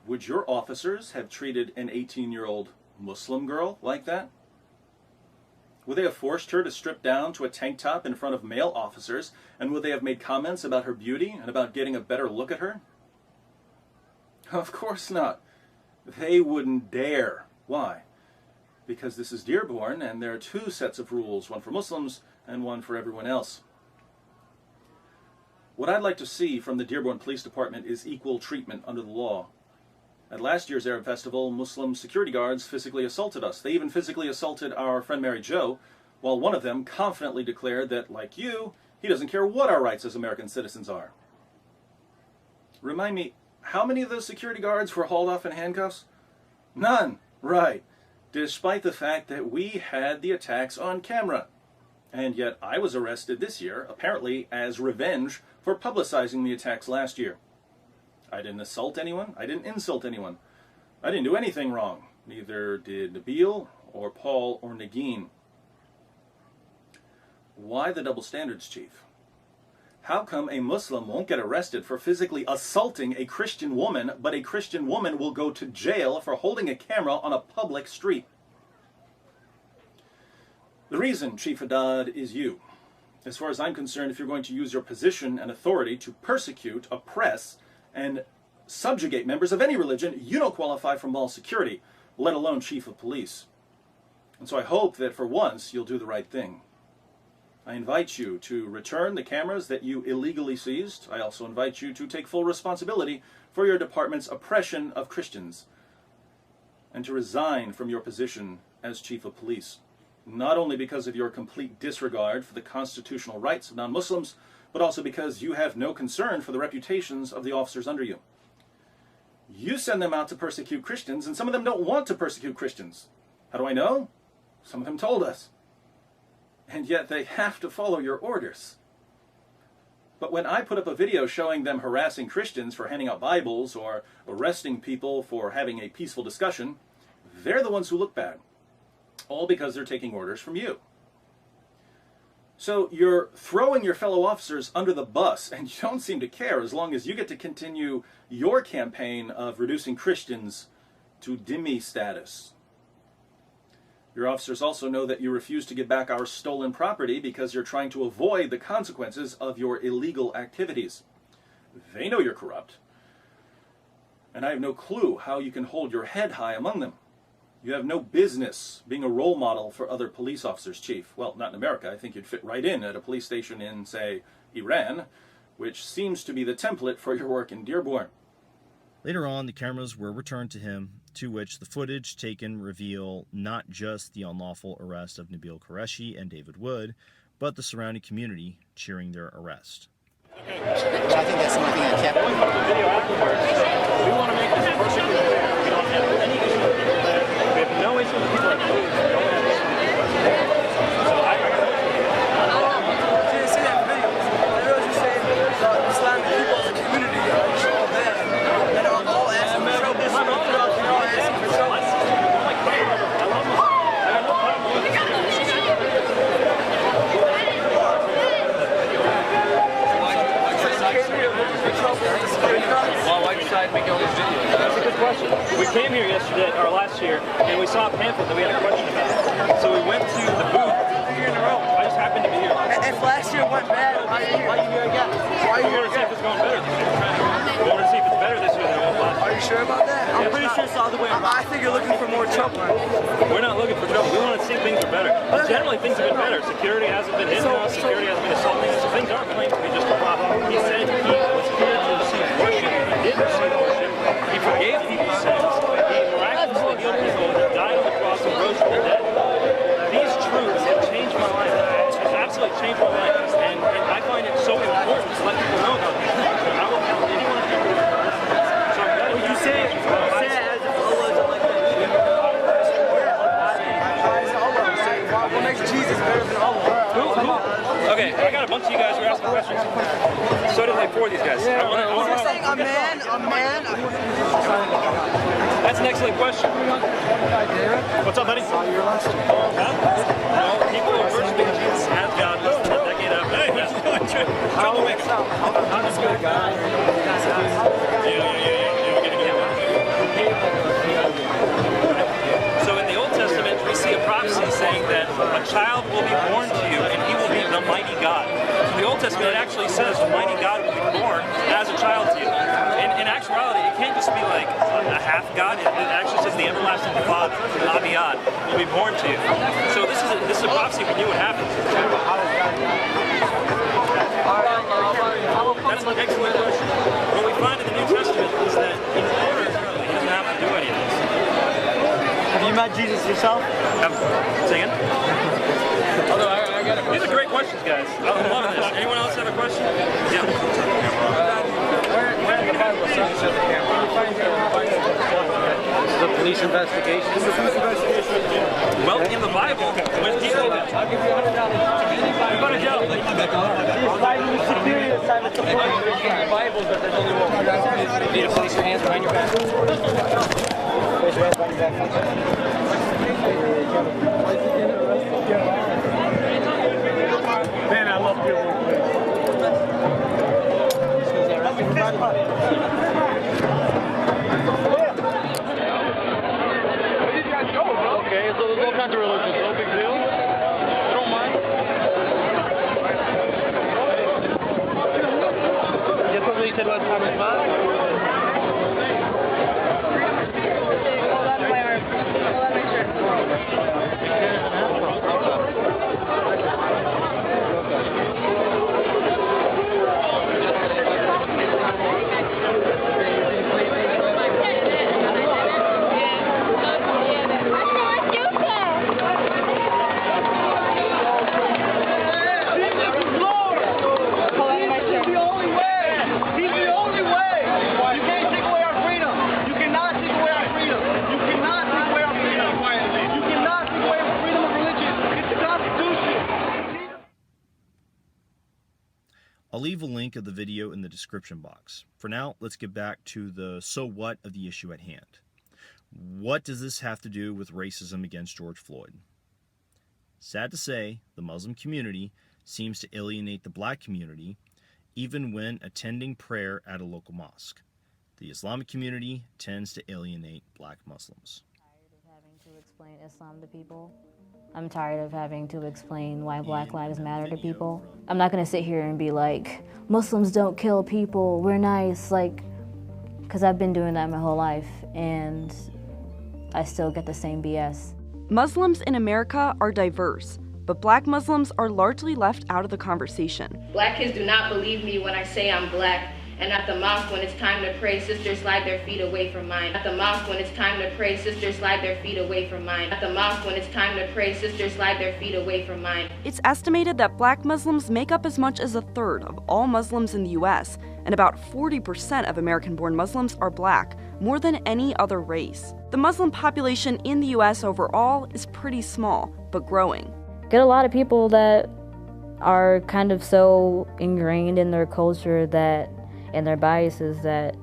Would your officers have treated an 18-year-old Muslim girl like that? Would they have forced her to strip down to a tank top in front of male officers, and would they have made comments about her beauty and about getting a better look at her? Of course not. They wouldn't dare. Why? Because this is Dearborn, and there are two sets of rules, one for Muslims and one for everyone else. What I'd like to see from the Dearborn Police Department is equal treatment under the law. At last year's Arab Festival, Muslim security guards physically assaulted us. They even physically assaulted our friend Mary Jo, while one of them confidently declared that, like you, he doesn't care what our rights as American citizens are. Remind me, how many of those security guards were hauled off in handcuffs? None. Right. Despite the fact that we had the attacks on camera. And yet I was arrested this year, apparently as revenge for publicizing the attacks last year. I didn't assault anyone. I didn't insult anyone. I didn't do anything wrong. Neither did Nabil or Paul or Negin. Why the double standards, Chief? How come a Muslim won't get arrested for physically assaulting a Christian woman, but a Christian woman will go to jail for holding a camera on a public street? The reason, Chief Haddad, is you. As far as I'm concerned, if you're going to use your position and authority to persecute, oppress, and subjugate members of any religion, you don't qualify for mall security, let alone chief of police. And so I hope that for once you'll do the right thing. I invite you to return the cameras that you illegally seized. I also invite you to take full responsibility for your department's oppression of Christians and to resign from your position as chief of police, not only because of your complete disregard for the constitutional rights of non-Muslims, but also because you have no concern for the reputations of the officers under you. You send them out to persecute Christians, and some of them don't want to persecute Christians. How do I know? Some of them told us. And yet they have to follow your orders. But when I put up a video showing them harassing Christians for handing out Bibles or arresting people for having a peaceful discussion, they're the ones who look bad. All because they're taking orders from you. So you're throwing your fellow officers under the bus, and you don't seem to care as long as you get to continue your campaign of reducing Christians to dhimmi status. Your officers also know that you refuse to give back our stolen property because you're trying to avoid the consequences of your illegal activities. They know you're corrupt. And I have no clue how you can hold your head high among them. You have no business being a role model for other police officers, Chief. Well, not in America. I think you'd fit right in at a police station in, say, Iran, which seems to be the template for your work in Dearborn. Later on, the cameras were returned to him, to which the footage taken reveal not just the unlawful arrest of Nabil Qureshi and David Wood, but the surrounding community cheering their arrest. Okay. But I think that's something that kept the video afterwards. We want to make this perfectly clear. We don't have any issue with people there. We have no issue with people like police. We don't have issue with people there. So I didn't see that video. They were just saying the Islamic people as a community are just all bad. And they're all asking for trouble. They're all asking for trouble. Why decide to make all these videos? That's a good question. We came here yesterday, or last year, and we saw a pamphlet that we had a question about. So we went to the booth. Year in a row. I just happened to be here. If last year went bad, why are you here again? Why are you here again? We want to see if it's going better this year. We want to see if it's better this year than it was last year. Are you sure about that? I'm pretty sure it's all the way around. I think you're looking for more trouble. We're not looking for trouble. We want to see things are better. Generally, things have been better. Security hasn't been hitting us. Security hasn't been assaulting us. So things aren't claimed to be just a problem. He said he was here to receive worship. He did receive worship. He forgave people's sins. He miraculously healed people. He died on the cross and rose from the dead. These truths have changed my life. It's absolutely changed my life. And I find it so important to let people know about these things. I will tell anyone who listens. So I'm glad you say it as if Allah is like that. What makes Jesus better than Allah? Okay, I got a bunch of you guys who are asking questions. So did like 4 of these guys. You're saying a man. That's an excellent question. What's up, buddy? Well, people are worshiping Jesus as God less than a decade after that. Troublemaker. I'm just good guy. So in the Old Testament, we see a prophecy saying that a child will be born to you and he will be the mighty God. In the Old Testament, it actually says the mighty God will be born as a child to you. In actuality, it can't just be like a half God. It actually says the everlasting Father, Abiyad, will be born to you. So this is a prophecy we knew would happen. That's an excellent question. What we find in the New Testament is that in order, he doesn't have to do any of this. Have you met Jesus yourself? Say again? Although I got a question. These are great questions, guys. I'm loving this. Anyone else have a question? Yeah. Where in the Bible says it? This is a police investigation. This is a police investigation. Well, in the Bible, when people... I'll give you $100. You go to jail. He's fighting the superior side of the Bible, but there's only one. You need to place your hands behind your back. Place your hands behind your back. Man, I love you. Okay, so there's all kinds of religions. No big deal. I'll leave a link of the video in the description box. For now, let's get back to the so what of the issue at hand. What does this have to do with racism against George Floyd? Sad to say, the Muslim community seems to alienate the black community even when attending prayer at a local mosque. The Islamic community tends to alienate black Muslims. To explain Islam to people. I'm tired of having to explain why Black Lives Matter to people. I'm not gonna sit here and be like, Muslims don't kill people, we're nice, like, because I've been doing that my whole life and I still get the same BS. Muslims in America are diverse, but Black Muslims are largely left out of the conversation. Black kids do not believe me when I say I'm Black. And at the mosque, when it's time to pray, sisters slide their feet away from mine. At the mosque, when it's time to pray, sisters slide their feet away from mine. At the mosque, when it's time to pray, sisters slide their feet away from mine. It's estimated that Black Muslims make up as much as a third of all Muslims in the U.S., and about 40% of American-born Muslims are Black, more than any other race. The Muslim population in the U.S. overall is pretty small, but growing. Get a lot of people that are kind of so ingrained in their culture that and their biases that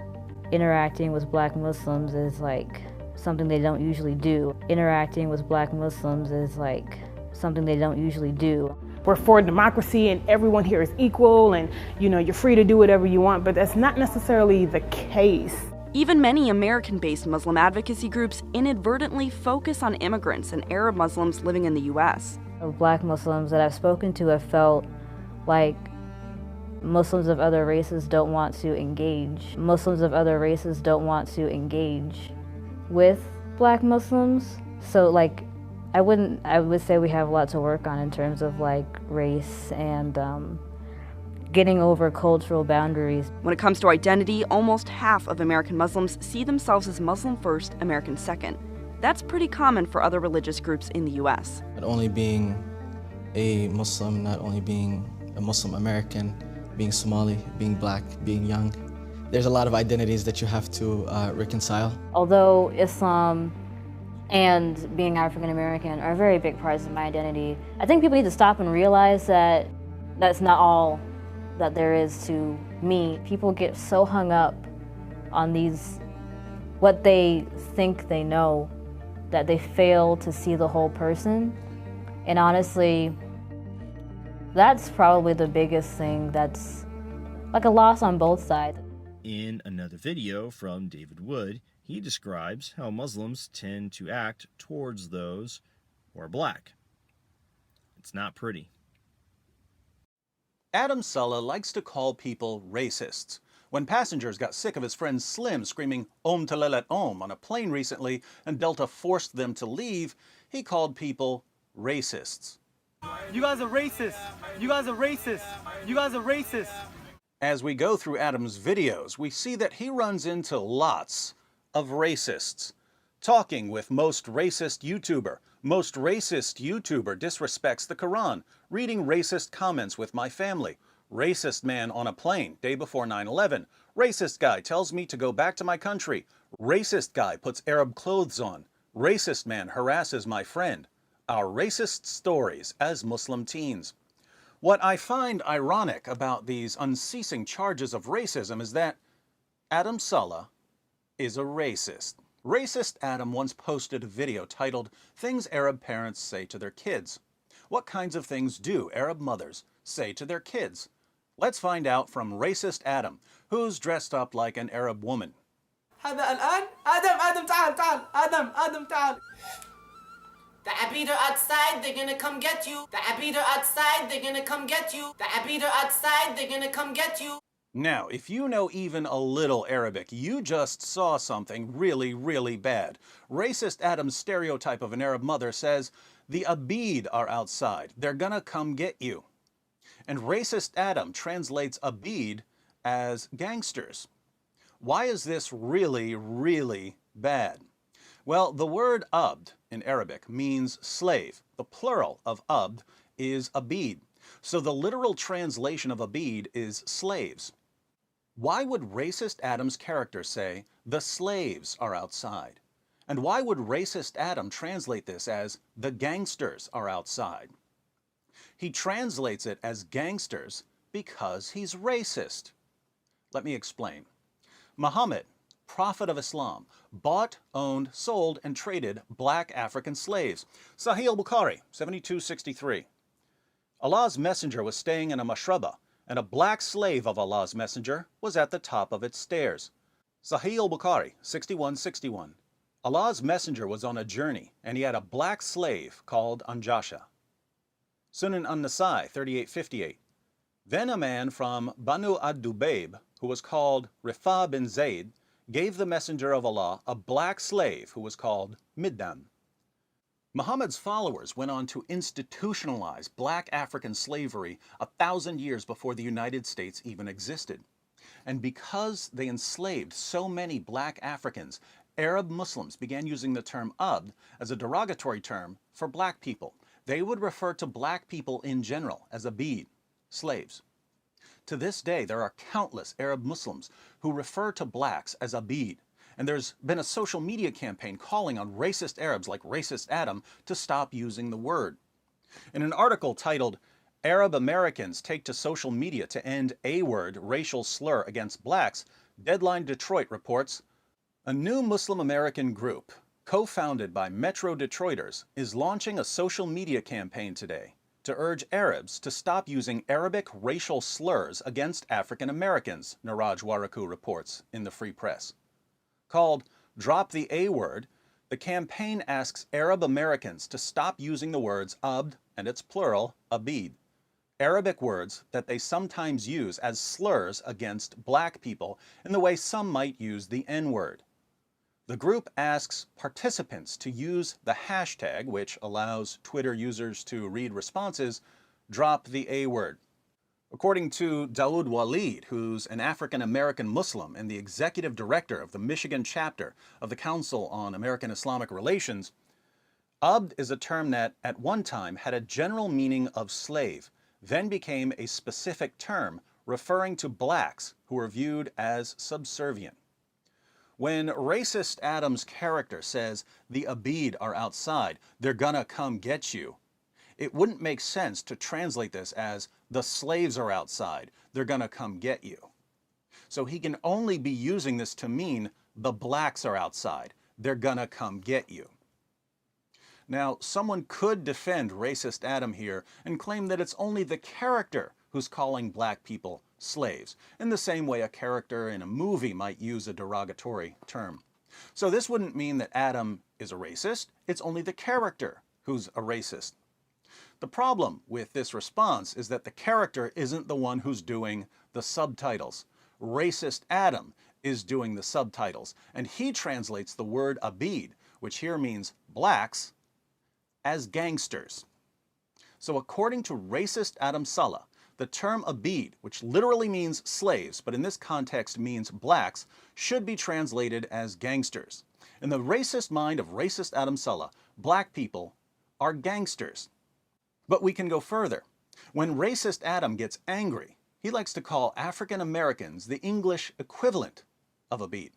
interacting with Black Muslims is like something they don't usually do. Interacting with Black Muslims is like something they don't usually do. We're for democracy and everyone here is equal and, you know, you're free to do whatever you want, but that's not necessarily the case. Even many American-based Muslim advocacy groups inadvertently focus on immigrants and Arab Muslims living in the U.S. Black Muslims that I've spoken to have felt like Muslims of other races don't want to engage. Muslims of other races don't want to engage with Black Muslims. So like, I would say we have a lot to work on in terms of like race and getting over cultural boundaries. When it comes to identity, almost half of American Muslims see themselves as Muslim first, American second. That's pretty common for other religious groups in the U.S. Not only being a Muslim, not only being a Muslim American, being Somali, being Black, being young. There's a lot of identities that you have to reconcile. Although Islam and being African American are very big parts of my identity, I think people need to stop and realize that that's not all that there is to me. People get so hung up on what they think they know, that they fail to see the whole person. And honestly, that's probably the biggest thing that's like a loss on both sides. In another video from David Wood, he describes how Muslims tend to act towards those who are Black. It's not pretty. Adam Sulla likes to call people racists. When passengers got sick of his friend Slim screaming Om Telelet Om on a plane recently and Delta forced them to leave, he called people racists. You guys are racist. You guys are racist. You guys are racist. As we go through Adam's videos, we see that he runs into lots of racists. Talking with most racist YouTuber. Most racist YouTuber disrespects the Quran. Reading racist comments with my family. Racist man on a plane, day before 9/11. Racist guy tells me to go back to my country. Racist guy puts Arab clothes on. Racist man harasses my friend. Our racist stories as Muslim teens. What I find ironic about these unceasing charges of racism is that Adam Sulla is a racist. Racist Adam once posted a video titled, "Things Arab Parents Say to Their Kids." What kinds of things do Arab mothers say to their kids? Let's find out from Racist Adam, who's dressed up like an Arab woman. هذا الآن آدم تعال آدم تعال. The Abid are outside, they're gonna come get you. The Abid are outside, they're gonna come get you. The Abid are outside, they're gonna come get you. Now, if you know even a little Arabic, you just saw something really, really bad. Racist Adam's stereotype of an Arab mother says, the Abid are outside, they're gonna come get you. And Racist Adam translates Abid as gangsters. Why is this really, really bad? Well, the word abd in Arabic means slave. The plural of abd is abid. So the literal translation of abid is slaves. Why would Racist Adam's character say, the slaves are outside? And why would Racist Adam translate this as, the gangsters are outside? He translates it as gangsters Because he's racist. Let me explain. Muhammad, Prophet of Islam, bought, owned, sold, and traded black African slaves. Sahih al-Bukhari, 7263. Allah's messenger was staying in a mashraba, and a black slave of Allah's messenger was at the top of its stairs. Sahih al-Bukhari, 6161. Allah's messenger was on a journey, and he had a black slave called Anjasha. Sunan an-Nasai, 3858. Then a man from Banu ad-Dubayb, who was called Rifa bin Zayd, gave the messenger of Allah a black slave who was called Middam. Muhammad's followers went on to institutionalize black African slavery 1,000 years before the United States even existed. And because they enslaved so many black Africans, Arab Muslims began using the term abd as a derogatory term for black people. They would refer to black people in general as abid, slaves. To this day, there are countless Arab Muslims who refer to blacks as abid, and there's been a social media campaign calling on racist Arabs like racist Adam to stop using the word. In an article titled, "Arab Americans Take to Social Media to End A-Word Racial Slur Against Blacks," Deadline Detroit reports, a new Muslim American group, co-founded by Metro Detroiters, is launching a social media campaign today to urge Arabs to stop using Arabic racial slurs against African Americans, Niraj Waraku reports in the Free Press. Called Drop the A-Word, the campaign asks Arab Americans to stop using the words abd and its plural, abid, Arabic words that they sometimes use as slurs against black people in the way some might use the N-word. The group asks participants to use the hashtag, which allows Twitter users to read responses, drop the A-word. According to Daoud Walid, who's an African-American Muslim and the executive director of the Michigan chapter of the Council on American Islamic Relations, abd is a term that at one time had a general meaning of slave, then became a specific term referring to blacks who were viewed as subservient. When racist Adam's character says, the abid are outside, they're gonna come get you, it wouldn't make sense to translate this as, the slaves are outside, they're gonna come get you. So he can only be using this to mean, the blacks are outside, they're gonna come get you. Now, someone could defend racist Adam here and claim that it's only the character who's calling black people slaves, in the same way a character in a movie might use a derogatory term. So this wouldn't mean that Adam is a racist, it's only the character who's a racist. The problem with this response is that the character isn't the one who's doing the subtitles. Racist Adam is doing the subtitles, and he translates the word abid, which here means blacks, as gangsters. So according to racist Adam Saleh, the term abid, which literally means slaves, but in this context means blacks, should be translated as gangsters. In the racist mind of racist Adam Saleh, black people are gangsters. But we can go further. When racist Adam gets angry, he likes to call African Americans the English equivalent of abid.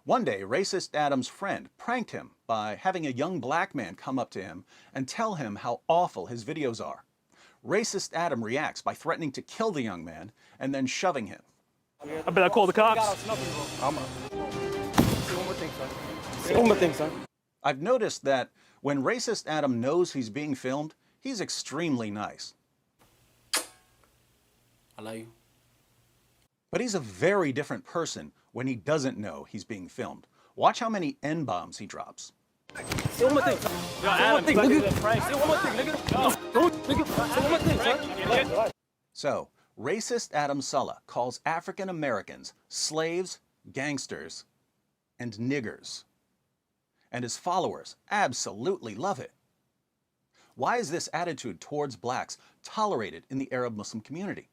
One day, racist Adam's friend pranked him by having a young black man come up to him and tell him how awful his videos are. Racist Adam reacts by threatening to kill the young man and then shoving him. I better call the cops. I've noticed that when racist Adam knows he's being filmed, he's extremely nice. I love you. But he's a very different person when he doesn't know he's being filmed. Watch how many N-bombs he drops. Say one more thing. Say one more thing, nigga. Say one more thing, nigga. Say one more thing, son. So, racist Adam Saleh calls African Americans slaves, gangsters, and niggers. And his followers absolutely love it. Why is this attitude towards blacks tolerated in the Arab Muslim community?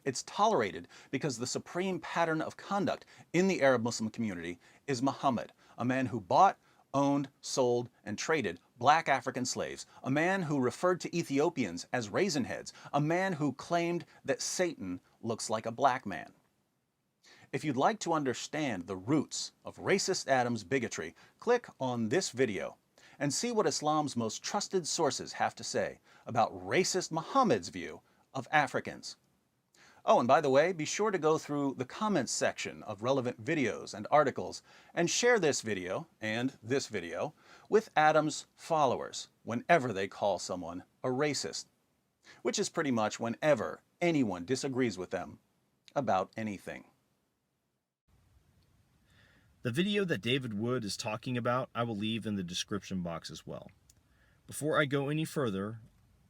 It's tolerated because the supreme pattern of conduct in the Arab Muslim community is Muhammad, a man who bought, owned, sold, and traded black African slaves, a man who referred to Ethiopians as raisin heads, a man who claimed that Satan looks like a black man. If you'd like to understand the roots of racist Adam's bigotry, click on this video and see what Islam's most trusted sources have to say about racist Muhammad's view of Africans. Oh, and by the way, be sure to go through the comments section of relevant videos and articles and share this video and this video with Adam's followers whenever they call someone a racist, which is pretty much whenever anyone disagrees with them about anything. The video that David Wood is talking about, I will leave in the description box as well. Before I go any further,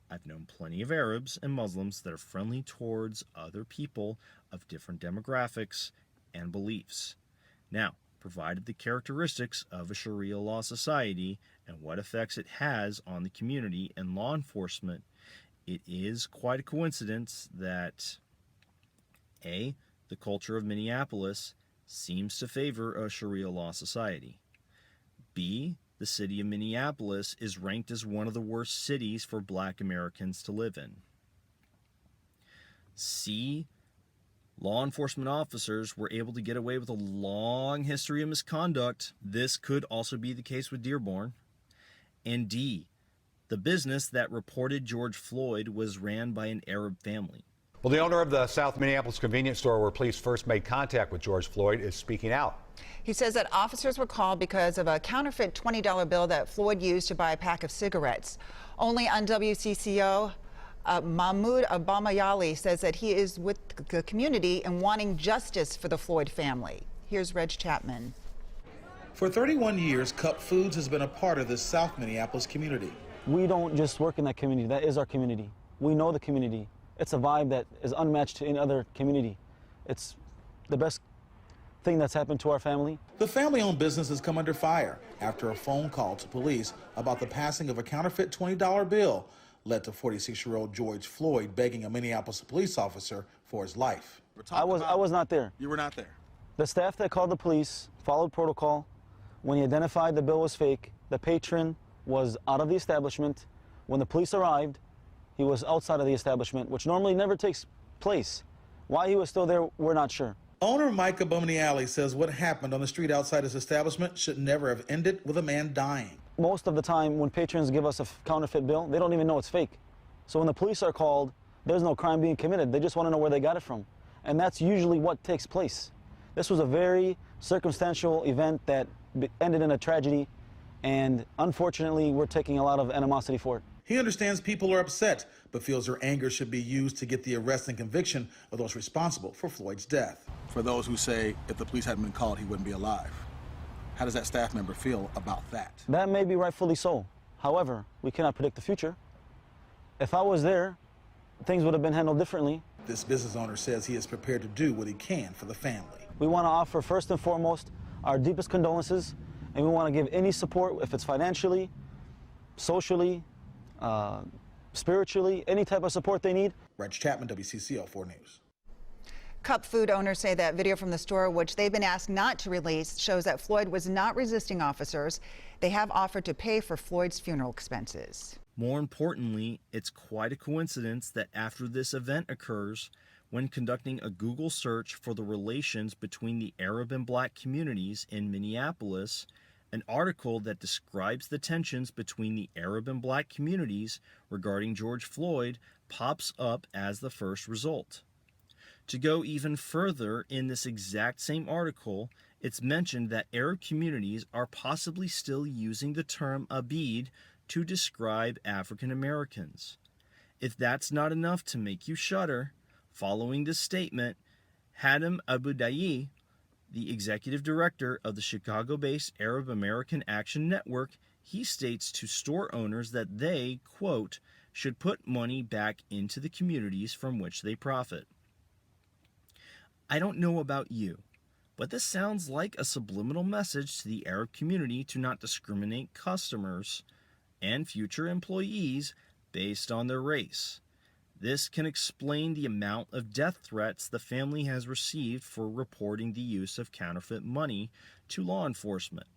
I've known plenty of Arabs and Muslims that are friendly towards other people of different demographics and beliefs. Now, provided the characteristics of a Sharia law society and what effects it has on the community and law enforcement, it is quite a coincidence that A, the culture of Minneapolis seems to favor a Sharia law society. B, the city of Minneapolis is ranked as one of the worst cities for Black Americans to live in. C, law enforcement officers were able to get away with a long history of misconduct. This could also be the case with Dearborn. And D, the business that reported George Floyd was ran by an Arab family. Well, the owner of the South Minneapolis convenience store where police first made contact with George Floyd is speaking out. He says that officers were called because of a counterfeit $20 bill that Floyd used to buy a pack of cigarettes. Only on WCCO, Mahmoud Abamayali says that he is with the community and wanting justice for the Floyd family. Here's Reg Chapman. For 31 years, Cup Foods has been a part of the South Minneapolis community. We don't just work in that community. That is our community. We know the community. It's a vibe that is unmatched in other community. It's the best thing that's happened to our family. The family-owned business has come under fire after a phone call to police about the passing of a counterfeit $20 bill led to 46-year-old George Floyd begging a Minneapolis police officer for his life. I was not there. You were not there. The staff that called the police followed protocol. When he identified the bill was fake, the patron was out of the establishment. When the police arrived, he was outside of the establishment, which normally never takes place. Why he was still there, we're not sure. Owner Mike Abomaniali says what happened on the street outside his establishment should never have ended with a man dying. Most of the time when patrons give us a counterfeit bill, they don't even know it's fake. So when the police are called, there's no crime being committed. They just want to know where they got it from. And that's usually what takes place. This was a very circumstantial event that ended in a tragedy, and unfortunately, we're taking a lot of animosity for it. He understands people are upset, but feels their anger should be used to get the arrest and conviction of those responsible for Floyd's death. For those who say if the police hadn't been called, he wouldn't be alive, how does that staff member feel about that? That may be rightfully so. However, we cannot predict the future. If I was there, things would have been handled differently. This business owner says he is prepared to do what he can for the family. We want to offer first and foremost our deepest condolences, and we want to give any support, if it's financially, socially, spiritually, any type of support they need. Reg Chapman, WCCO 4 News. Cup Food owners say that video from the store, which they've been asked not to release, shows that Floyd was not resisting officers. They have offered to pay for Floyd's funeral expenses. More importantly, it's quite a coincidence that after this event occurs, when conducting a Google search for the relations between the Arab and Black communities in Minneapolis, an article that describes the tensions between the Arab and Black communities regarding George Floyd pops up as the first result. To go even further, in this exact same article, it's mentioned that Arab communities are possibly still using the term Abid to describe African Americans. If that's not enough to make you shudder, following this statement, Hadam Abudayi, the executive director of the Chicago-based Arab American Action Network, he states to store owners that they, quote, should put money back into the communities from which they profit. I don't know about you, but this sounds like a subliminal message to the Arab community to not discriminate customers and future employees based on their race. This can explain the amount of death threats the family has received for reporting the use of counterfeit money to law enforcement.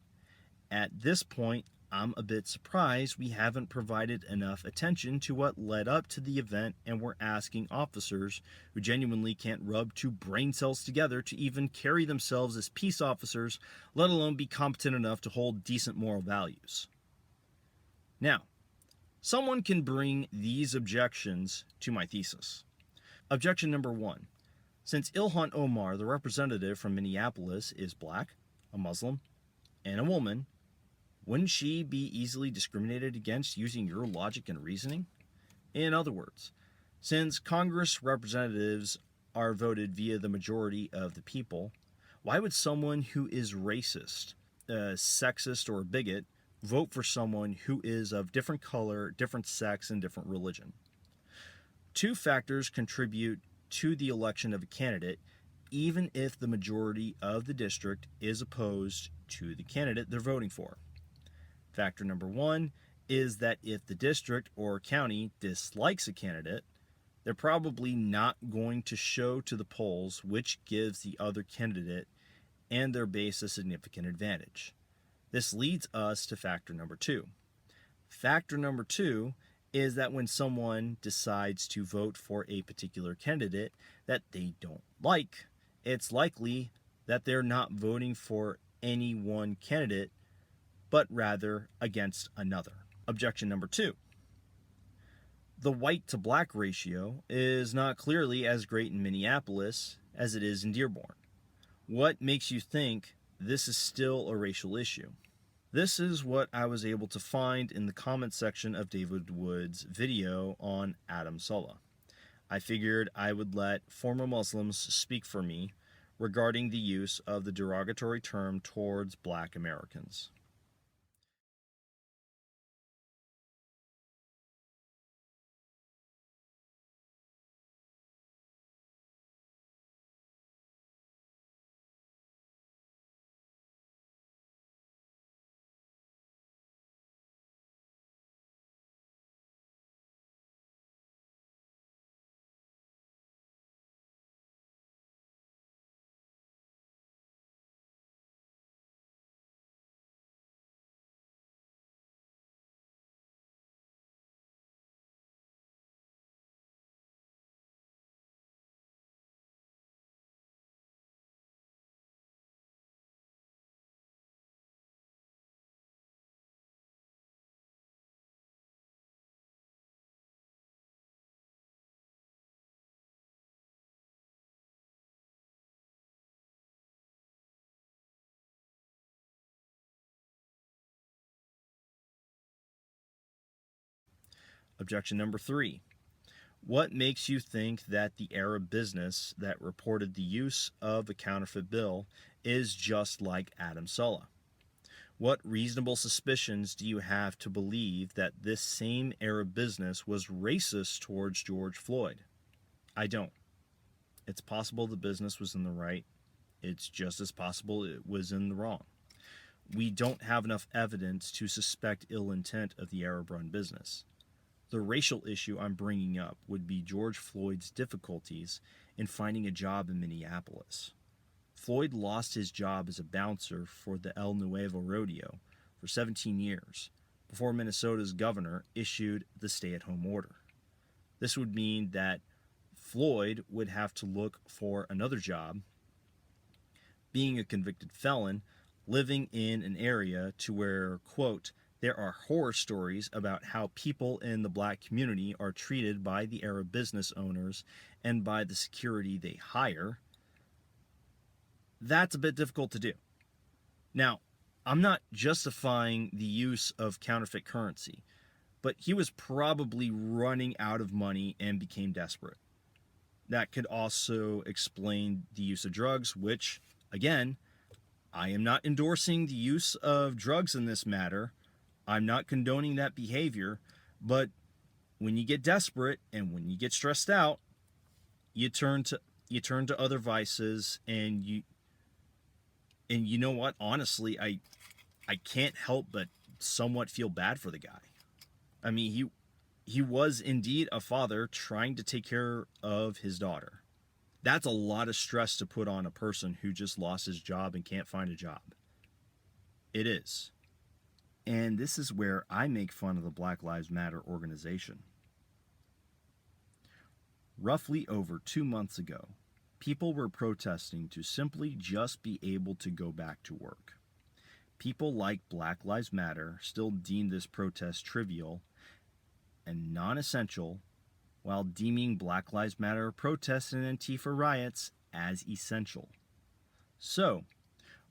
At this point, I'm a bit surprised we haven't provided enough attention to what led up to the event, and we're asking officers who genuinely can't rub two brain cells together to even carry themselves as peace officers, let alone be competent enough to hold decent moral values. Now, someone can bring these objections to my thesis. Objection number one. Since Ilhan Omar, the representative from Minneapolis, is black, a Muslim, and a woman, wouldn't she be easily discriminated against using your logic and reasoning? In other words, since Congress representatives are voted via the majority of the people, why would someone who is racist, sexist, or a bigot vote for someone who is of different color, different sex, and different religion? Two factors contribute to the election of a candidate, even if the majority of the district is opposed to the candidate they're voting for. Factor number one is that if the district or county dislikes a candidate, they're probably not going to show to the polls, which gives the other candidate and their base a significant advantage. This leads us to factor number two. Factor number two is that when someone decides to vote for a particular candidate that they don't like, it's likely that they're not voting for any one candidate, but rather against another. Objection number two. The white to black ratio is not clearly as great in Minneapolis as it is in Dearborn. What makes you think this is still a racial issue? This is what I was able to find in the comment section of David Wood's video on Adam Saleh. I figured I would let former Muslims speak for me regarding the use of the derogatory term towards black Americans. Objection number three. What makes you think that the Arab business that reported the use of a counterfeit bill is just like Adam Saleh? What reasonable suspicions do you have to believe that this same Arab business was racist towards George Floyd? I don't. It's possible the business was in the right. It's just as possible it was in the wrong. We don't have enough evidence to suspect ill intent of the Arab-run business. The racial issue I'm bringing up would be George Floyd's difficulties in finding a job in Minneapolis. Floyd lost his job as a bouncer for the El Nuevo Rodeo for 17 years before Minnesota's governor issued the stay-at-home order. This would mean that Floyd would have to look for another job, being a convicted felon, living in an area to where, quote, there are horror stories about how people in the black community are treated by the Arab business owners and by the security they hire. That's a bit difficult to do. Now, I'm not justifying the use of counterfeit currency, but he was probably running out of money and became desperate. That could also explain the use of drugs, which, again, I am not endorsing the use of drugs in this matter. I'm not condoning that behavior, but when you get desperate and when you get stressed out, you turn to other vices, and you know what? Honestly, I can't help but somewhat feel bad for the guy. I mean, he was indeed a father trying to take care of his daughter. That's a lot of stress to put on a person who just lost his job and can't find a job. It is. And this is where I make fun of the Black Lives Matter organization. Roughly over 2 months ago, people were protesting to simply just be able to go back to work. People like Black Lives Matter still deem this protest trivial and non-essential, while deeming Black Lives Matter protests and Antifa riots as essential. So,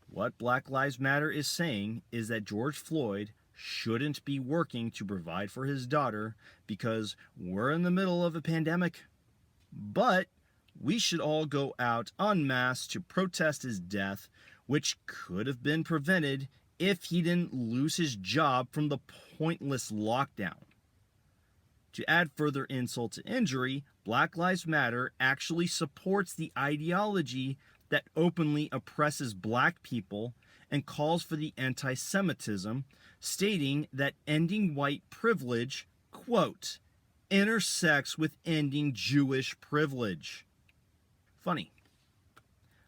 what Black Lives Matter is saying is that George Floyd shouldn't be working to provide for his daughter because we're in the middle of a pandemic. But we should all go out en masse to protest his death, which could have been prevented if he didn't lose his job from the pointless lockdown. To add further insult to injury, Black Lives Matter actually supports the ideology that openly oppresses black people and calls for the anti-Semitism, stating that ending white privilege, quote, intersects with ending Jewish privilege. Funny.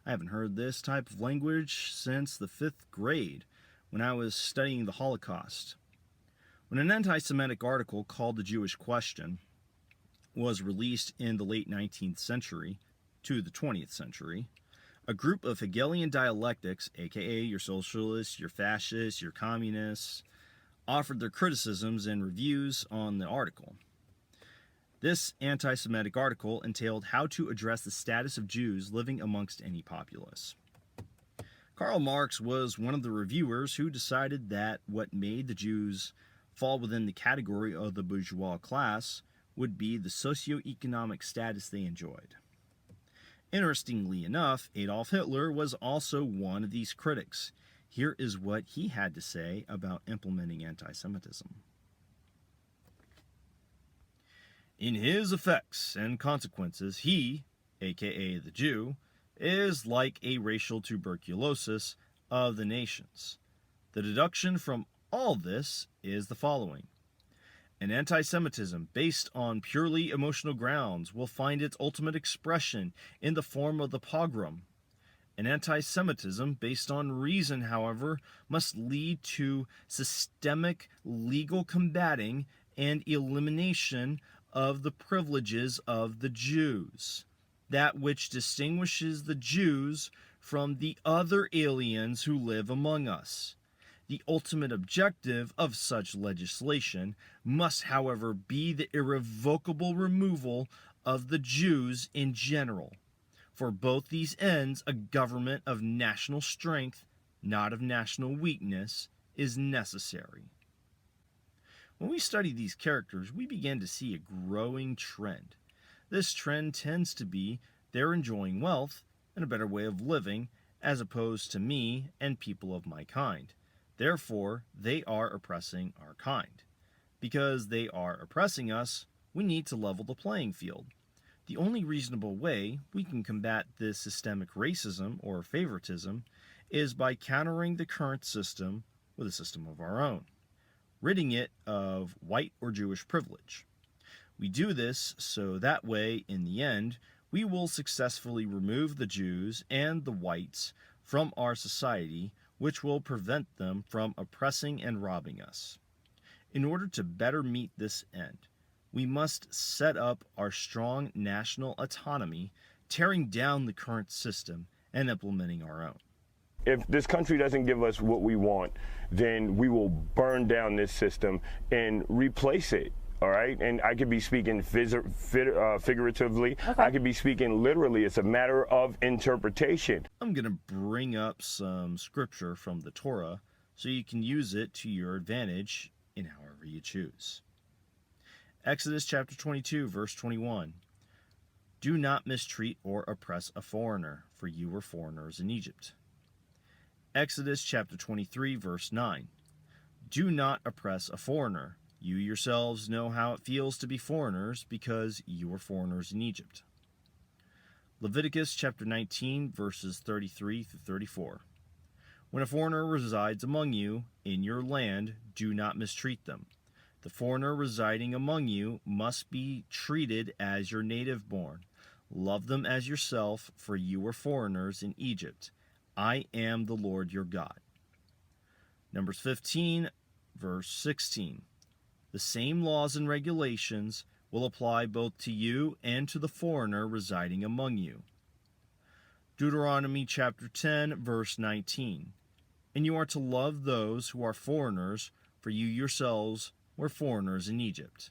I haven't heard this type of language since the 5th grade when I was studying the Holocaust. When an anti-Semitic article called The Jewish Question was released in the late 19th century to the 20th century, a group of Hegelian dialectics, aka your socialists, your fascists, your communists, offered their criticisms and reviews on the article. This anti-Semitic article entailed how to address the status of Jews living amongst any populace. Karl Marx was one of the reviewers who decided that what made the Jews fall within the category of the bourgeois class would be the socioeconomic status they enjoyed. Interestingly enough, Adolf Hitler was also one of these critics. Here is what he had to say about implementing anti-Semitism. In his effects and consequences, he, aka the Jew, is like a racial tuberculosis of the nations. The deduction from all this is the following. An anti-Semitism based on purely emotional grounds will find its ultimate expression in the form of the pogrom. An anti-Semitism based on reason, however, must lead to systemic legal combating and elimination of the privileges of the Jews, that which distinguishes the Jews from the other aliens who live among us. The ultimate objective of such legislation must, however, be the irrevocable removal of the Jews in general. For both these ends, a government of national strength, not of national weakness, is necessary. When we study these characters, we begin to see a growing trend. This trend tends to be they're enjoying wealth and a better way of living as opposed to me and people of my kind. Therefore, they are oppressing our kind. Because they are oppressing us, we need to level the playing field. The only reasonable way we can combat this systemic racism or favoritism is by countering the current system with a system of our own, ridding it of white or Jewish privilege. We do this so that way, in the end, we will successfully remove the Jews and the whites from our society, which will prevent them from oppressing and robbing us. In order to better meet this end, we must set up our strong national autonomy, tearing down the current system and implementing our own. If this country doesn't give us what we want, then we will burn down this system and replace it. All right, and I could be speaking figuratively. Okay. I could be speaking literally. It's a matter of interpretation. I'm going to bring up some scripture from the Torah so you can use it to your advantage in however you choose. Exodus chapter 22, verse 21. Do not mistreat or oppress a foreigner, for you were foreigners in Egypt. Exodus chapter 23, verse 9. Do not oppress a foreigner. You yourselves know how it feels to be foreigners because you were foreigners in Egypt. Leviticus chapter 19, verses 33 through 34. When a foreigner resides among you in your land, do not mistreat them. The foreigner residing among you must be treated as your native born. Love them as yourself, for you were foreigners in Egypt. I am the Lord your God. Numbers 15, verse 16. The same laws and regulations will apply both to you and to the foreigner residing among you. Deuteronomy chapter 10, verse 19. And you are to love those who are foreigners, for you yourselves were foreigners in Egypt.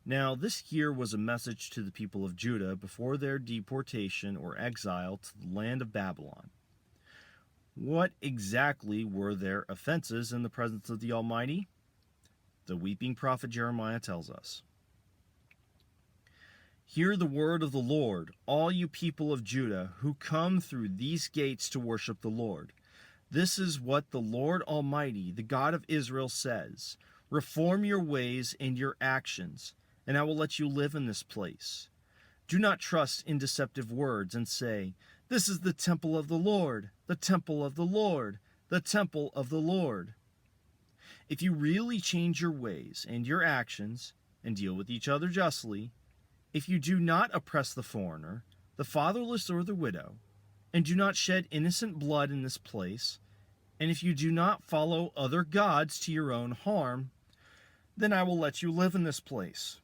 Now, this here was a message to the people of Judah before their deportation or exile to the land of Babylon. What exactly were their offenses in the presence of the Almighty? The weeping prophet Jeremiah tells us. Hear the word of the Lord, all you people of Judah who come through these gates to worship the Lord. This is what the Lord Almighty, the God of Israel, says. Reform your ways and your actions, and I will let you live in this place. Do not trust in deceptive words and say, this is the temple of the Lord, the temple of the Lord, the temple of the Lord. If you really change your ways and your actions and deal with each other justly, if you do not oppress the foreigner, the fatherless or the widow, and do not shed innocent blood in this place, and if you do not follow other gods to your own harm, then I will let you live in this place,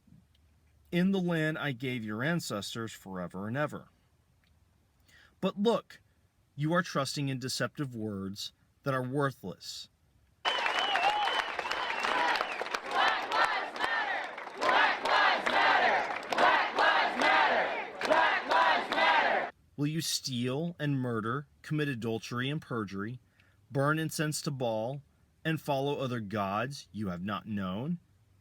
in the land I gave your ancestors forever and ever. But look, you are trusting in deceptive words that are worthless. Will you steal and murder, commit adultery and perjury, burn incense to Baal, and follow other gods you have not known,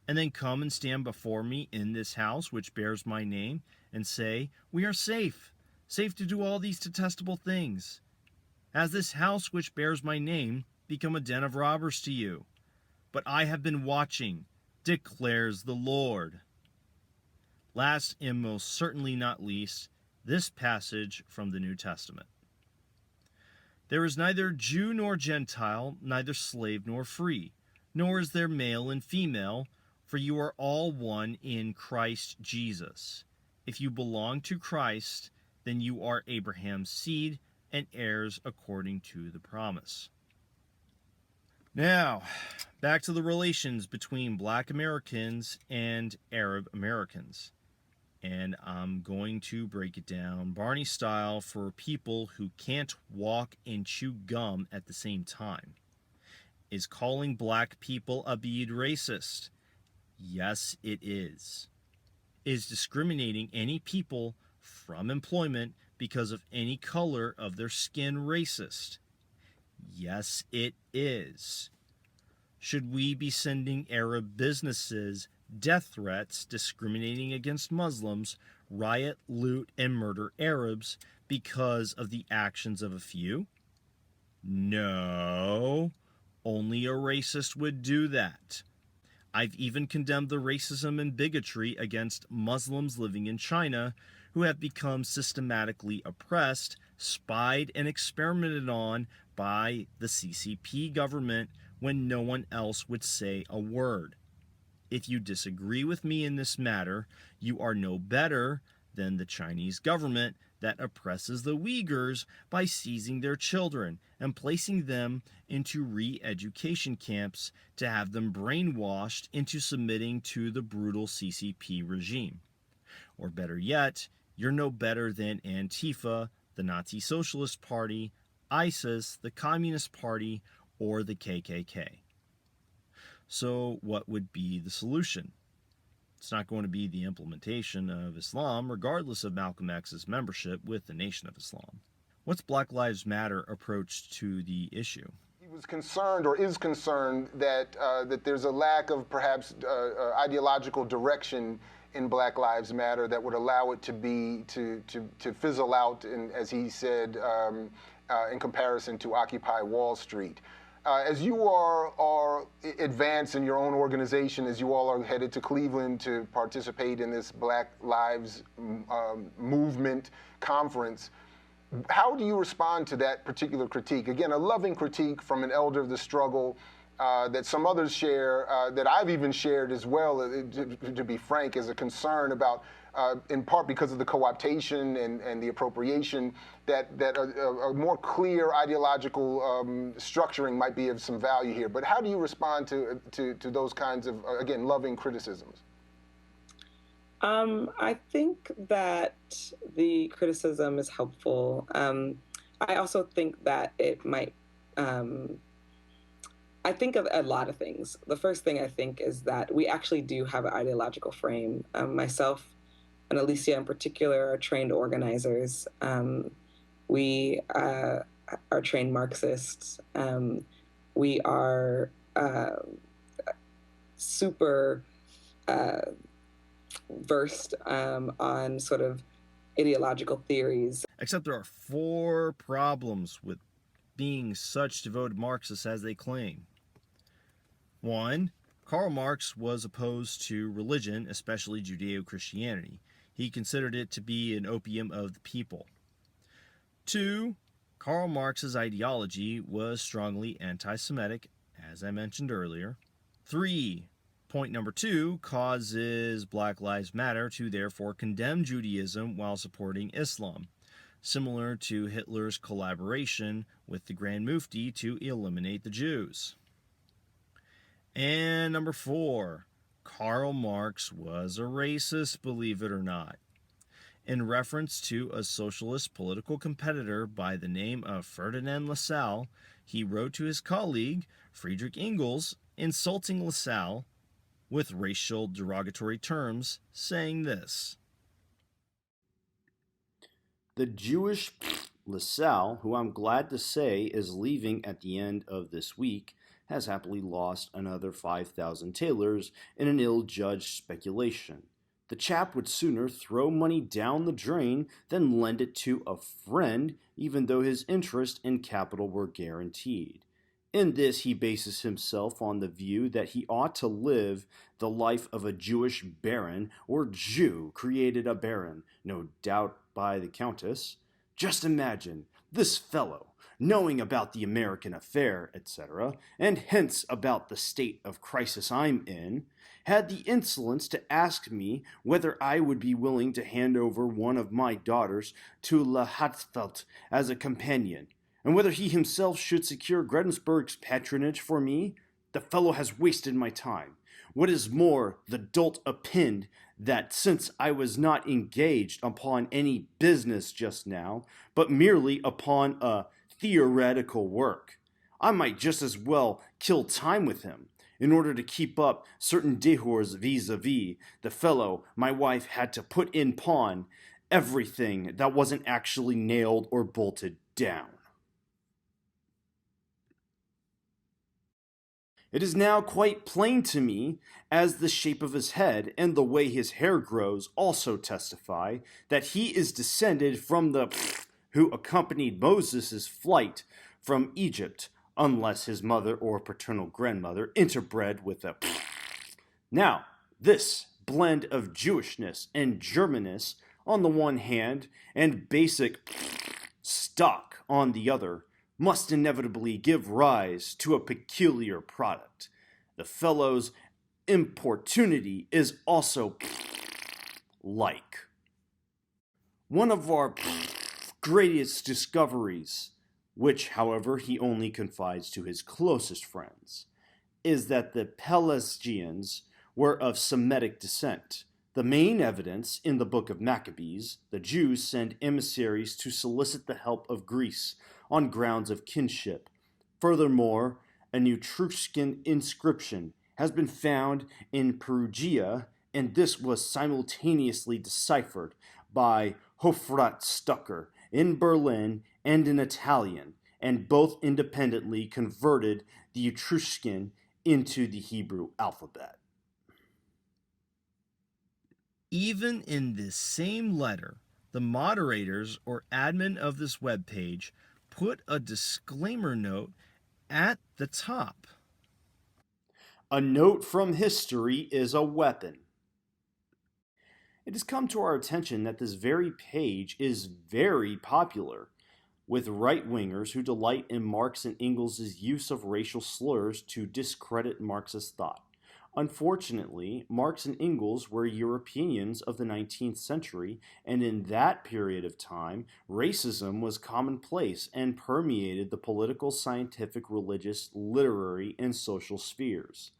and then come and stand before me in this house which bears my name, and say, we are safe to do all these detestable things? Has this house which bears my name become a den of robbers to you? But I have been watching, declares the Lord. Last and most certainly not least, this passage from the New Testament. There is neither Jew nor Gentile, neither slave nor free, nor is there male and female, for you are all one in Christ Jesus. If you belong to Christ, then you are Abraham's seed and heirs according to the promise. Now, back to the relations between Black Americans and Arab Americans. And I'm going to break it down Barney style for people who can't walk and chew gum at the same time. Is calling black people a bead racist? Yes, it is. Is discriminating any people from employment because of any color of their skin racist? Yes, it is. Should we be sending Arab businesses death threats discriminating against Muslims, riot, loot, and murder Arabs because of the actions of a few? No, only a racist would do that. I've even condemned the racism and bigotry against Muslims living in China who have become systematically oppressed, spied, and experimented on by the CCP government when no one else would say a word. If you disagree with me in this matter, you are no better than the Chinese government that oppresses the Uyghurs by seizing their children and placing them into re-education camps to have them brainwashed into submitting to the brutal CCP regime. Or better yet, you're no better than Antifa, the Nazi Socialist Party, ISIS, the Communist Party, or the KKK. So what would be the solution? It's not going to be the implementation of Islam, regardless of Malcolm X's membership with the Nation of Islam. What's Black Lives Matter approach to the issue? He was concerned, or is concerned, that that there's a lack of perhaps ideological direction in Black Lives Matter that would allow it to be to fizzle out, as he said, in comparison to Occupy Wall Street. As you are advanced in your own organization, as you all are headed to Cleveland to participate in this Black Lives Movement conference, how do you respond to that particular critique? Again, a loving critique from an elder of the struggle that some others share, that I've even shared as well, to be frank, as a concern about, in part because of the co-optation and the appropriation, that a more clear ideological structuring might be of some value here. But how do you respond to those kinds of, again, loving criticisms? I think that the criticism is helpful. I also think that it might I think of a lot of things. The first thing I think is that we actually do have an ideological frame. Myself and Alicia in particular are trained organizers. We are trained Marxists. We are super versed on sort of ideological theories. Except there are 4 problems with being such devoted Marxists as they claim. 1. Karl Marx was opposed to religion, especially Judeo-Christianity. He considered it to be an opium of the people. 2. Karl Marx's ideology was strongly anti-Semitic, as I mentioned earlier. 3. Point number 2 causes Black Lives Matter to therefore condemn Judaism while supporting Islam, similar to Hitler's collaboration with the Grand Mufti to eliminate the Jews. And number 4, Karl Marx was a racist, believe it or not, in reference to a socialist political competitor by the name of Ferdinand Lassalle. He wrote to his colleague, Friedrich Engels, insulting Lassalle with racial derogatory terms, saying this: "The Jewish Lassalle, who I'm glad to say is leaving at the end of this week, has happily lost another 5,000 tailors in an ill-judged speculation. The chap would sooner throw money down the drain than lend it to a friend, even though his interest and capital were guaranteed. In this he bases himself on the view that he ought to live the life of a Jewish baron or Jew created a baron, no doubt by the Countess. Just imagine this fellow, knowing about the American affair, etc., and hence about the state of crisis I'm in, had the insolence to ask me whether I would be willing to hand over one of my daughters to La Hatzfeld as a companion, and whether he himself should secure Gredensburg's patronage for me. The fellow has wasted my time. What is more, the dolt opined that since I was not engaged upon any business just now, but merely upon a theoretical work, I might just as well kill time with him. In order to keep up certain dehours vis-a-vis, the fellow, my wife had to put in pawn everything that wasn't actually nailed or bolted down." It is now quite plain to me, as the shape of his head and the way his hair grows also testify, that he is descended from the who accompanied Moses' flight from Egypt, unless his mother or paternal grandmother interbred with a Now, this blend of Jewishness and Germanness on the one hand, and basic stock on the other, must inevitably give rise to a peculiar product. The fellow's importunity is also like. One of our greatest discoveries, which, however, he only confides to his closest friends, is that the Pelasgians were of Semitic descent. The main evidence in the book of Maccabees, the Jews send emissaries to solicit the help of Greece on grounds of kinship. Furthermore, an Etruscan inscription has been found in Perugia, and this was simultaneously deciphered by Hofrat Stucker in Berlin and in Italian, and both independently converted the Etruscan into the Hebrew alphabet. Even in this same letter, the moderators or admin of this webpage put a disclaimer note at the top. A note from history is a weapon. It has come to our attention that this very page is very popular with right-wingers who delight in Marx and Engels' use of racial slurs to discredit Marxist thought. Unfortunately, Marx and Engels were Europeans of the 19th century, and in that period of time, racism was commonplace and permeated the political, scientific, religious, literary, and social spheres.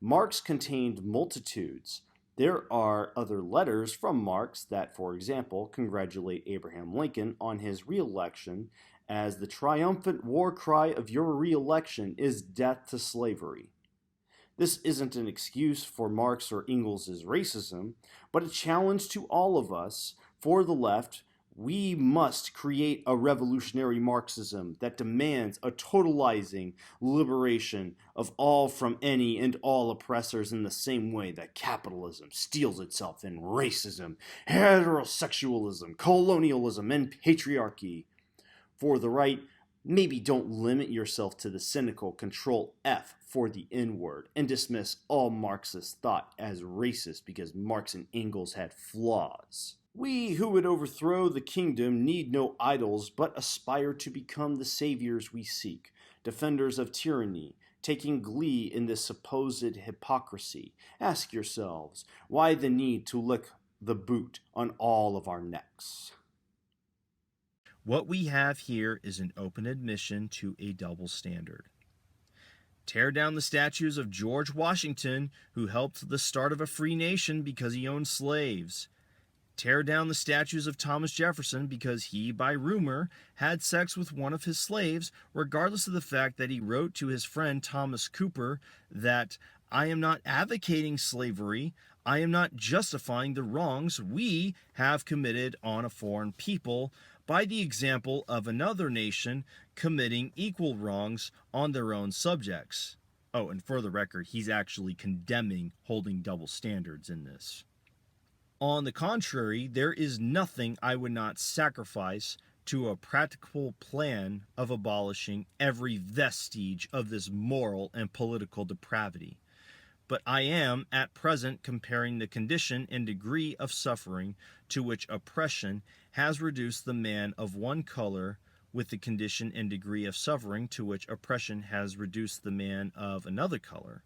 Marx contained multitudes. There are other letters from Marx that, for example, congratulate Abraham Lincoln on his re-election as the triumphant war cry of your re-election is death to slavery. This isn't an excuse for Marx or Engels' racism, but a challenge to all of us. For the left, we must create a revolutionary Marxism that demands a totalizing liberation of all from any and all oppressors in the same way that capitalism steals itself in racism, heterosexualism, colonialism, and patriarchy. For the right, maybe don't limit yourself to the cynical Control F for the N-word and dismiss all Marxist thought as racist because Marx and Engels had flaws. We who would overthrow the kingdom need no idols, but aspire to become the saviors we seek, defenders of tyranny, taking glee in this supposed hypocrisy. Ask yourselves, why the need to lick the boot on all of our necks? What we have here is an open admission to a double standard. Tear down the statues of George Washington, who helped the start of a free nation because he owned slaves. Tear down the statues of Thomas Jefferson because he, by rumor, had sex with one of his slaves, regardless of the fact that he wrote to his friend Thomas Cooper that, "I am not advocating slavery, I am not justifying the wrongs we have committed on a foreign people by the example of another nation committing equal wrongs on their own subjects." Oh, and for the record, he's actually condemning holding double standards in this. On the contrary, there is nothing I would not sacrifice to a practical plan of abolishing every vestige of this moral and political depravity. But I am, at present, comparing the condition and degree of suffering to which oppression has reduced the man of one color with the condition and degree of suffering to which oppression has reduced the man of another color,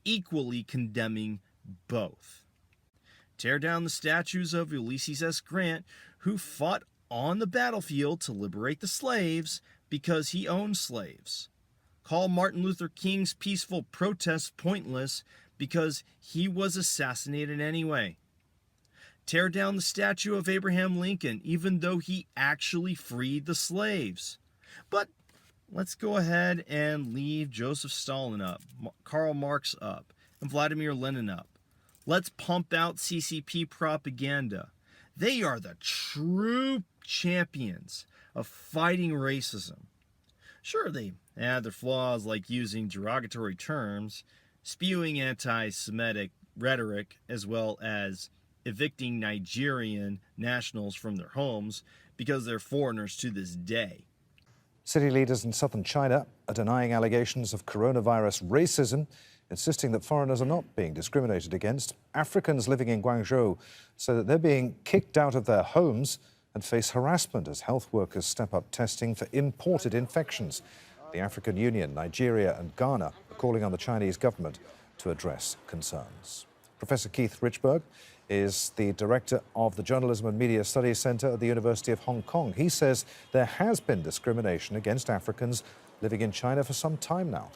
equally condemning both. Tear down the statues of Ulysses S. Grant, who fought on the battlefield to liberate the slaves because he owned slaves. Call Martin Luther King's peaceful protests pointless because he was assassinated anyway. Tear down the statue of Abraham Lincoln, even though he actually freed the slaves. But let's go ahead and leave Joseph Stalin up, Karl Marx up, and Vladimir Lenin up. Let's pump out CCP propaganda. They are the true champions of fighting racism. Sure, they had their flaws like using derogatory terms, spewing anti-Semitic rhetoric, as well as evicting Nigerian nationals from their homes because they're foreigners to this day. City leaders in southern China are denying allegations of coronavirus racism, insisting that foreigners are not being discriminated against. Africans living in Guangzhou say that they're being kicked out of their homes and face harassment as health workers step up testing for imported infections. The African Union, Nigeria and Ghana are calling on the Chinese government to address concerns. Professor Keith Richberg is the director of the Journalism and Media Studies Center at the University of Hong Kong. He says there has been discrimination against Africans living in China for some time now.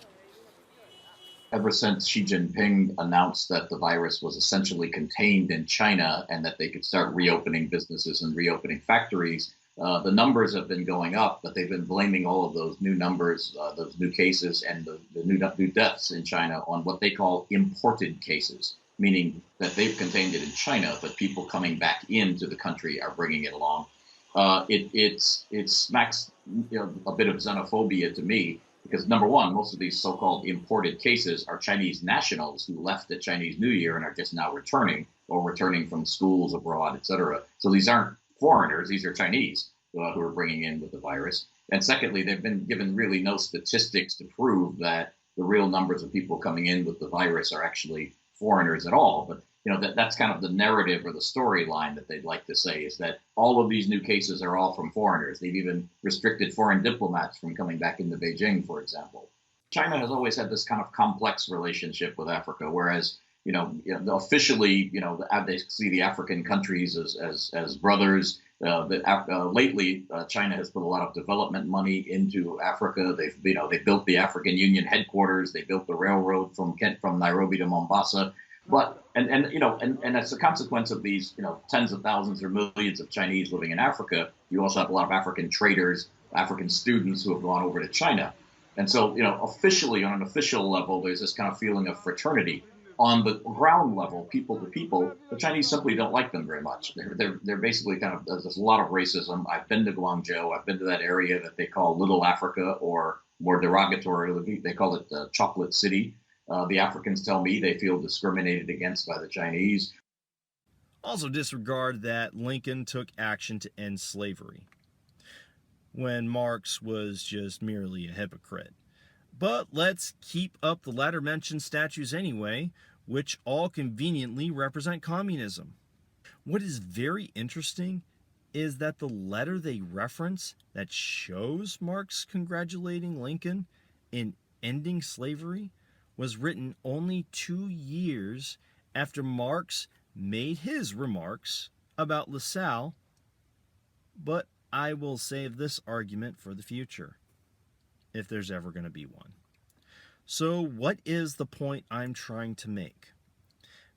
Ever since Xi Jinping announced that the virus was essentially contained in China and that they could start reopening businesses and reopening factories, the numbers have been going up, but they've been blaming all of those new numbers, those new cases and the new deaths in China on what they call imported cases, meaning that they've contained it in China, but people coming back into the country are bringing it along. It smacks a bit of xenophobia to me. Because number one, most of these so-called imported cases are Chinese nationals who left at Chinese New Year and are just now returning or returning from schools abroad, et cetera. So these aren't foreigners, these are Chinese who are bringing in with the virus. And secondly, they've been given really no statistics to prove that the real numbers of people coming in with the virus are actually foreigners at all. But that's kind of the narrative or the storyline that they'd like to say, is that all of these new cases are all from foreigners. They've even restricted foreign diplomats from coming back into Beijing, for example. China has always had this kind of complex relationship with Africa, whereas, officially, they see the African countries as brothers. Lately, China has put a lot of development money into Africa. They built the African Union headquarters. They built the railroad from Nairobi to Mombasa. But and as a consequence of these tens of thousands or millions of Chinese living in Africa, you also have a lot of African traders African students who have gone over to China. And so, officially, on an official level, there's this kind of feeling of fraternity. On the ground level, people to people, the Chinese simply don't like them very much. They're basically there's a lot of racism. I've been to Guangzhou. I've been to that area that they call Little Africa, or more derogatorily, they call it the Chocolate City. The Africans tell me they feel discriminated against by the Chinese. Also disregard that Lincoln took action to end slavery, when Marx was just merely a hypocrite. But let's keep up the latter mentioned statues anyway, which all conveniently represent communism. What is very interesting is that the letter they reference that shows Marx congratulating Lincoln in ending slavery was written only 2 years after Marx made his remarks about LaSalle, but I will save this argument for the future, if there's ever going to be one. So what is the point I'm trying to make?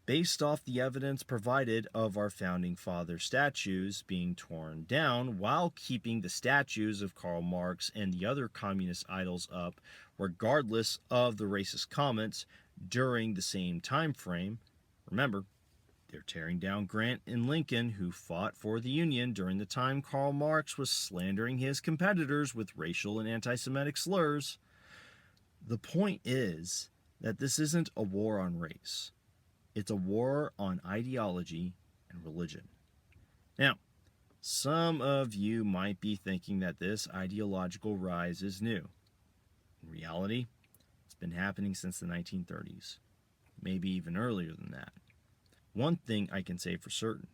Based off the evidence provided of our founding father statues being torn down while keeping the statues of Karl Marx and the other communist idols up, regardless of the racist comments during the same time frame, remember, they're tearing down Grant and Lincoln, who fought for the Union during the time Karl Marx was slandering his competitors with racial and anti-Semitic slurs. The point is that this isn't a war on race. It's a war on ideology and religion. Now, some of you might be thinking that this ideological rise is new. In reality, it's been happening since the 1930s, maybe even earlier than that. One thing I can say for certain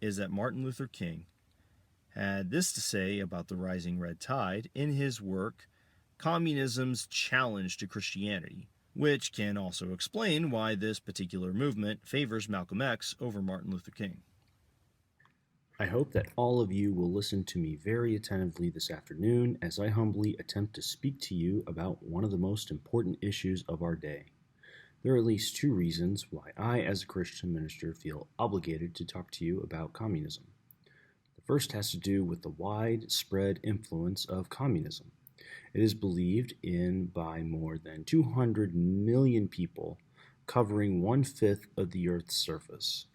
is that Martin Luther King had this to say about the rising red tide in his work, Communism's Challenge to Christianity, which can also explain why this particular movement favors Malcolm X over Martin Luther King. I hope that all of you will listen to me very attentively this afternoon as I humbly attempt to speak to you about one of the most important issues of our day. There are at least 2 reasons why I, as a Christian minister, feel obligated to talk to you about communism. The first has to do with the widespread influence of communism. It is believed in by more than 200 million people, covering 1/5 of the Earth's surface.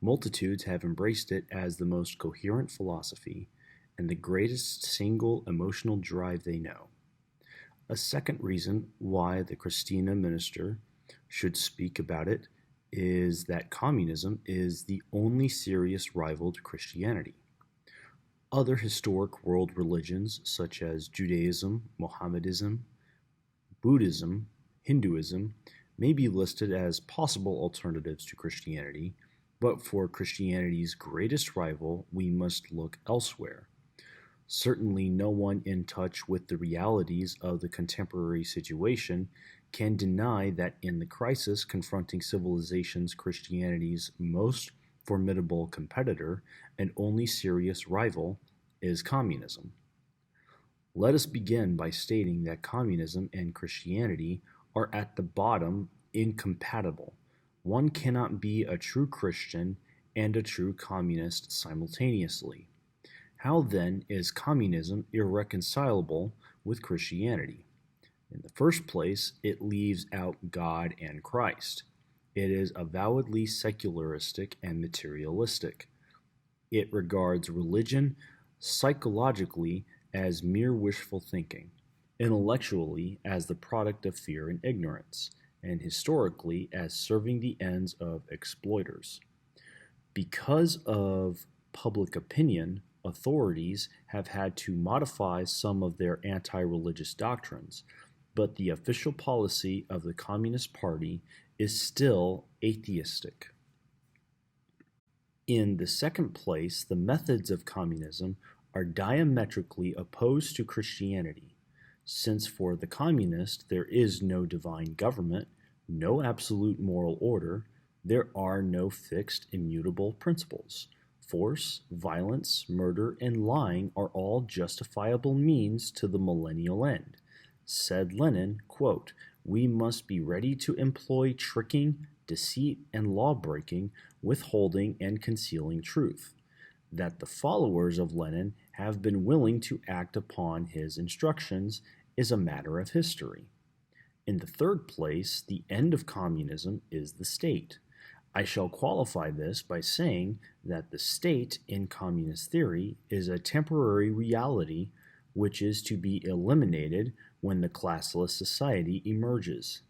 Multitudes have embraced it as the most coherent philosophy and the greatest single emotional drive they know. A second reason why the Christina minister should speak about it is that communism is the only serious rival to Christianity. Other historic world religions such as Judaism, Mohammedanism, Buddhism, Hinduism may be listed as possible alternatives to Christianity, but for Christianity's greatest rival, we must look elsewhere. Certainly no one in touch with the realities of the contemporary situation can deny that in the crisis confronting civilization's Christianity's most formidable competitor and only serious rival is communism. Let us begin by stating that communism and Christianity are at the bottom incompatible. One cannot be a true Christian and a true communist simultaneously. How then is communism irreconcilable with Christianity? In the first place, it leaves out God and Christ. It is avowedly secularistic and materialistic. It regards religion psychologically as mere wishful thinking, intellectually as the product of fear and ignorance, and historically as serving the ends of exploiters. Because of public opinion, authorities have had to modify some of their anti-religious doctrines, but the official policy of the Communist Party is still atheistic. In the second place, the methods of communism are diametrically opposed to Christianity, since for the communist there is no divine government, no absolute moral order, there are no fixed immutable principles. Force, violence, murder, and lying are all justifiable means to the millennial end. Said Lenin, quote, "We must be ready to employ tricking, deceit, and law-breaking, withholding and concealing truth." That the followers of Lenin have been willing to act upon his instructions is a matter of history. In the third place, the end of communism is the state. I shall qualify this by saying that the state in communist theory is a temporary reality which is to be eliminated when the classless society emerges.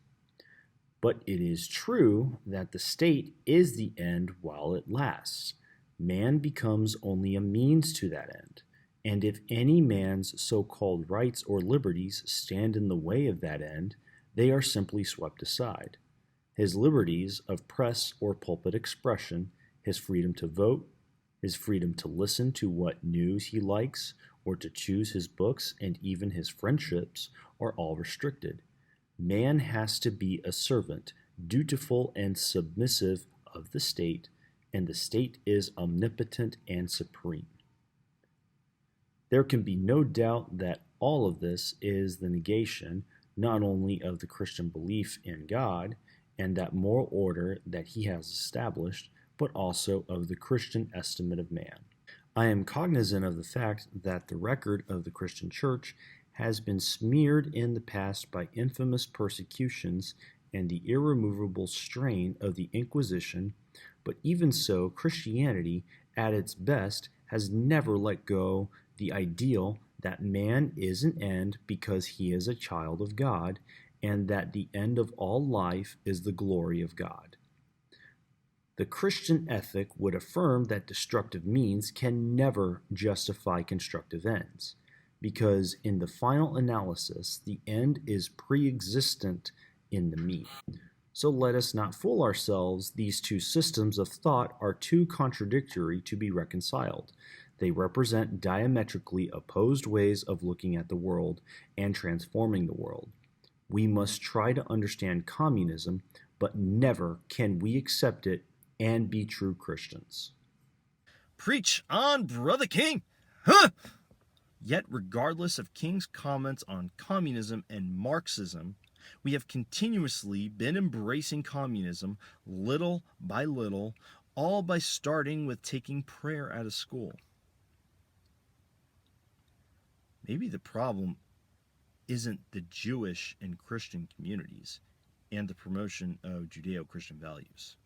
But it is true that the state is the end while it lasts. Man becomes only a means to that end, and if any man's so-called rights or liberties stand in the way of that end, they are simply swept aside. His liberties of press or pulpit expression, his freedom to vote, his freedom to listen to what news he likes, or to choose his books and even his friendships are all restricted. Man has to be a servant, dutiful and submissive of the state, and the state is omnipotent and supreme. There can be no doubt that all of this is the negation not only of the Christian belief in God and that moral order that he has established, but also of the Christian estimate of man. I am cognizant of the fact that the record of the Christian Church has been smeared in the past by infamous persecutions and the irremovable strain of the Inquisition, but even so, Christianity, at its best, has never let go the ideal that man is an end because he is a child of God, and that the end of all life is the glory of God. The Christian ethic would affirm that destructive means can never justify constructive ends, because in the final analysis, the end is pre-existent in the means. So let us not fool ourselves. These two systems of thought are too contradictory to be reconciled. They represent diametrically opposed ways of looking at the world and transforming the world. We must try to understand communism, but never can we accept it and be true Christians. Preach on, Brother King! Huh! Yet, regardless of King's comments on communism and Marxism, we have continuously been embracing communism little by little, all by starting with taking prayer out of school. Maybe the problem isn't the Jewish and Christian communities and the promotion of Judeo-Christian values.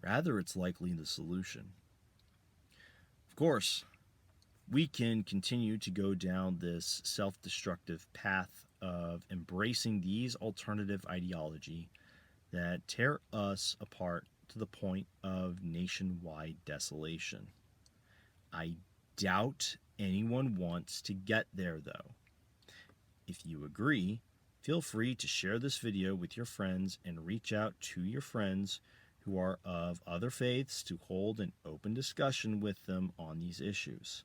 Rather, it's likely the solution. Of course, we can continue to go down this self-destructive path of embracing these alternative ideology that tear us apart to the point of nationwide desolation. I doubt anyone wants to get there, though. If you agree, feel free to share this video with your friends and reach out to your friends who are of other faiths to hold an open discussion with them on these issues.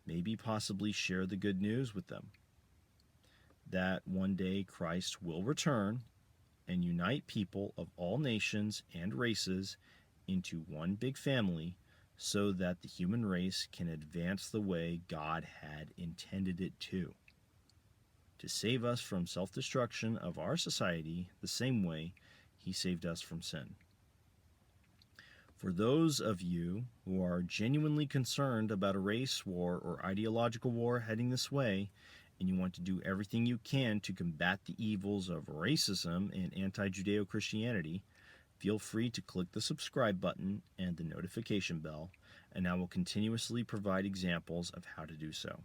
Maybe possibly share the good news with them that one day Christ will return and unite people of all nations and races into one big family so that the human race can advance the way God had intended it to save us from self-destruction of our society the same way he saved us from sin. For those of you who are genuinely concerned about a race war or ideological war heading this way, and you want to do everything you can to combat the evils of racism and anti-Judeo-Christianity, feel free to click the subscribe button and the notification bell, and I will continuously provide examples of how to do so.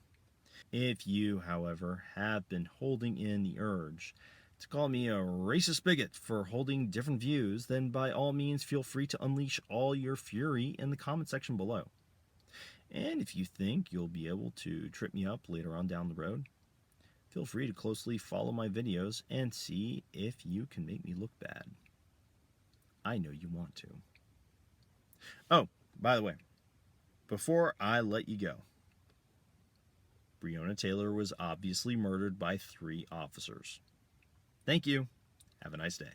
If you, however, have been holding in the urge to call me a racist bigot for holding different views, then by all means feel free to unleash all your fury in the comment section below. And if you think you'll be able to trip me up later on down the road, feel free to closely follow my videos and see if you can make me look bad. I know you want to. Oh, by the way, before I let you go, Breonna Taylor was obviously murdered by 3 officers. Thank you. Have a nice day.